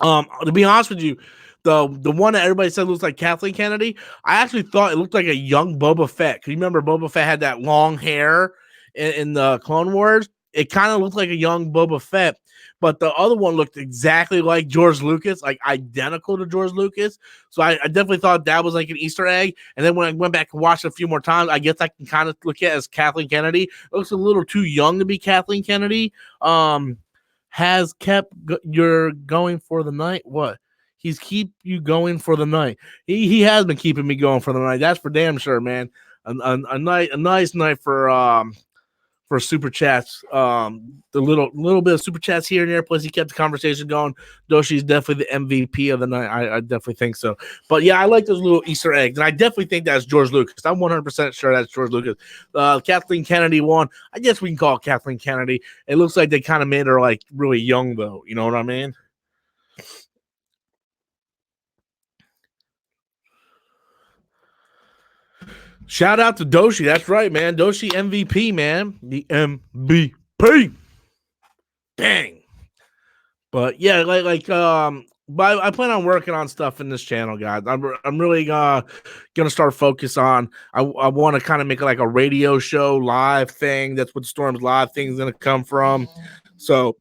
To be honest with you, the one that everybody said looks like Kathleen Kennedy, I actually thought it looked like a young Boba Fett. Cause you remember Boba Fett had that long hair in the Clone Wars? It kind of looked like a young Boba Fett, but the other one looked exactly like George Lucas, like identical to George Lucas. So I definitely thought that was like an Easter egg. And then when I went back and watched it a few more times, I guess I can kind of look at it as Kathleen Kennedy. It looks a little too young to be Kathleen Kennedy. Has kept you're going for the night. What? He's keep you going for the night. He has been keeping me going for the night. That's for damn sure, man. A nice night for super chats. The little bit of super chats here and there. Plus, he kept the conversation going. Doshi's definitely the MVP of the night. I definitely think so. But yeah, I like those little Easter eggs, and I definitely think that's George Lucas. I'm 100% sure that's George Lucas. Kathleen Kennedy won. I guess we can call it Kathleen Kennedy. It looks like they kind of made her like really young, though. You know what I mean? Shout out to Doshi. That's right, man. Doshi MVP, man. The MVP. Dang. But yeah, but I plan on working on stuff in this channel, guys. I'm really gonna start focus on. I want to kind of make like a radio show live thing. That's what Storm's live thing is gonna come from. So,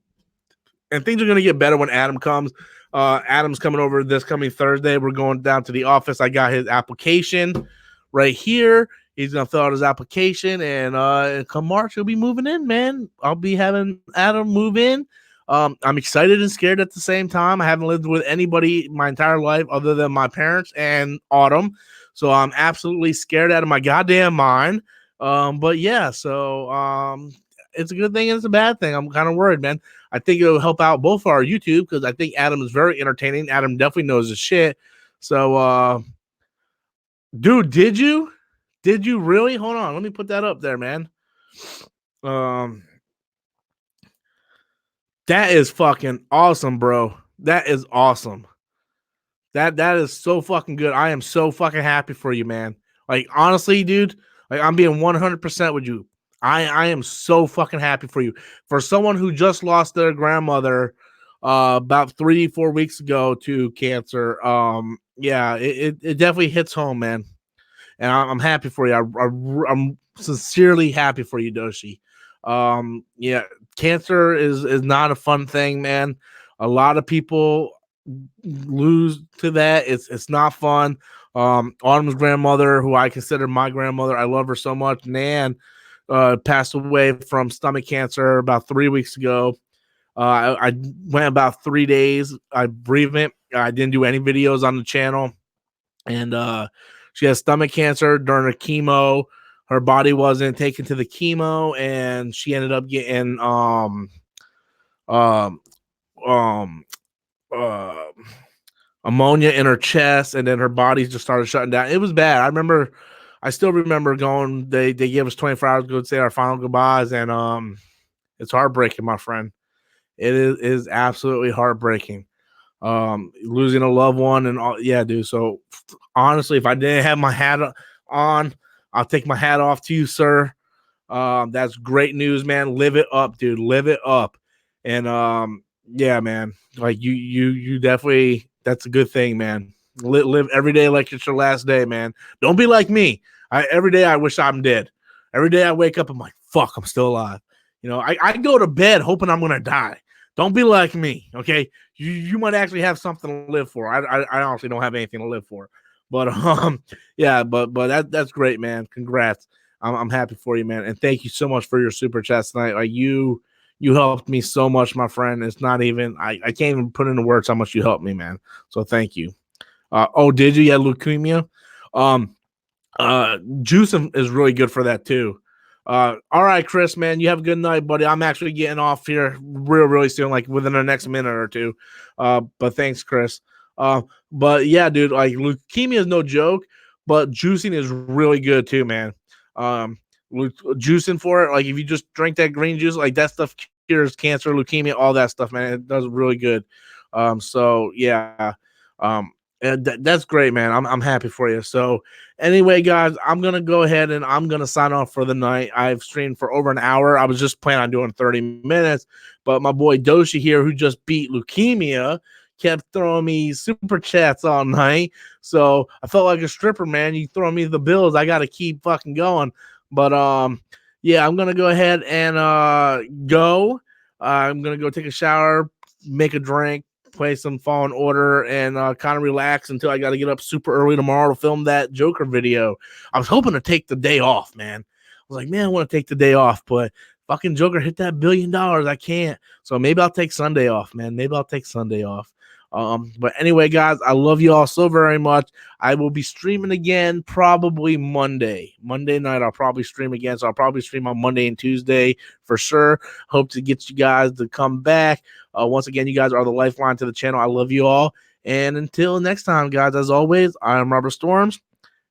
and things are gonna get better when Adam comes. Adam's coming over this coming Thursday. We're going down to the office. I got his application right here. He's gonna fill out his application, and come March, he'll be moving in, man. I'll be having Adam move in. I'm excited and scared at the same time. I haven't lived with anybody my entire life other than my parents and Autumn, so I'm absolutely scared out of my goddamn mind. But yeah, so it's a good thing and it's a bad thing. I'm kind of worried, man. I think it'll help out both our YouTube because I think Adam is very entertaining. Adam definitely knows his shit. So, dude, did you really? Hold on, let me put that up there, man. That is fucking awesome, bro. That is awesome. That is so fucking good. I am so fucking happy for you, man. Like honestly, dude, like I'm being 100% with you. I am so fucking happy for you. For someone who just lost their grandmother about 3-4 weeks ago to cancer. Yeah, it definitely hits home, man. And I'm happy for you. I'm sincerely happy for you, Doshi. Yeah, cancer is not a fun thing, man. A lot of people lose to that. It's not fun. Autumn's grandmother, who I consider my grandmother, I love her so much. Nan passed away from stomach cancer about 3 weeks ago. I went about 3 days. I bereavement. I didn't do any videos on the channel, and she has stomach cancer during her chemo. Her body wasn't taken to the chemo, and she ended up getting um um uh ammonia in her chest, and then her body just started shutting down. It was bad. I still remember going. They gave us 24 hours to go say our final goodbyes, and it's heartbreaking, my friend. It is absolutely heartbreaking. Losing a loved one and all. Yeah, dude. So honestly, if I didn't have my hat on, I'll take my hat off to you, sir. That's great news, man. Live it up, dude. Live it up. And yeah, man. Like you definitely. That's a good thing, man. Live every day like it's your last day, man. Don't be like me. Every day I wish I'm dead. Every day I wake up, I'm like, fuck, I'm still alive. I go to bed hoping I'm gonna die. Don't be like me, okay? You might actually have something to live for. I honestly don't have anything to live for, but yeah, but that's great, man. Congrats. I'm happy for you, man, and thank you so much for your super chat tonight. Like you helped me so much, my friend. It's not even I can't even put into words how much you helped me, man. So thank you. Oh, did you? Yeah, leukemia. Juicing is really good for that too. All right, Chris, man, you have a good night, buddy. I'm actually getting off here really soon, like within the next minute or two. But thanks, Chris. But yeah, dude, like leukemia is no joke, but juicing is really good too, man. Juicing for it, like if you just drink that green juice, like that stuff cures cancer, leukemia, all that stuff, man. It does really good. So yeah. And that's great, man. I'm happy for you. So anyway, guys, I'm gonna go ahead and I'm gonna sign off for the night. I've streamed for over an hour. I was just planning on doing 30 minutes, but my boy Doshi here, who just beat leukemia, kept throwing me super chats all night. So I felt like a stripper, man. You throw me the bills, I gotta keep fucking going. But yeah, I'm gonna go ahead and go. I'm gonna go take a shower, make a drink, play some Fallen Order, and kind of relax until I got to get up super early tomorrow to film that Joker video. I was hoping to take the day off, man. I was like, man, I want to take the day off, but fucking Joker hit that $1 billion. I can't. So maybe I'll take Sunday off, man. Maybe I'll take Sunday off. But anyway, guys, I love you all so very much. I will be streaming again probably Monday night. I'll probably stream again. So I'll probably stream on Monday and Tuesday for sure. Hope to get you guys to come back. Once again, you guys are the lifeline to the channel. I love you all. And until next time, guys, as always, I am Robert Storms,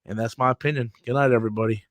and that's my opinion. Good night, everybody.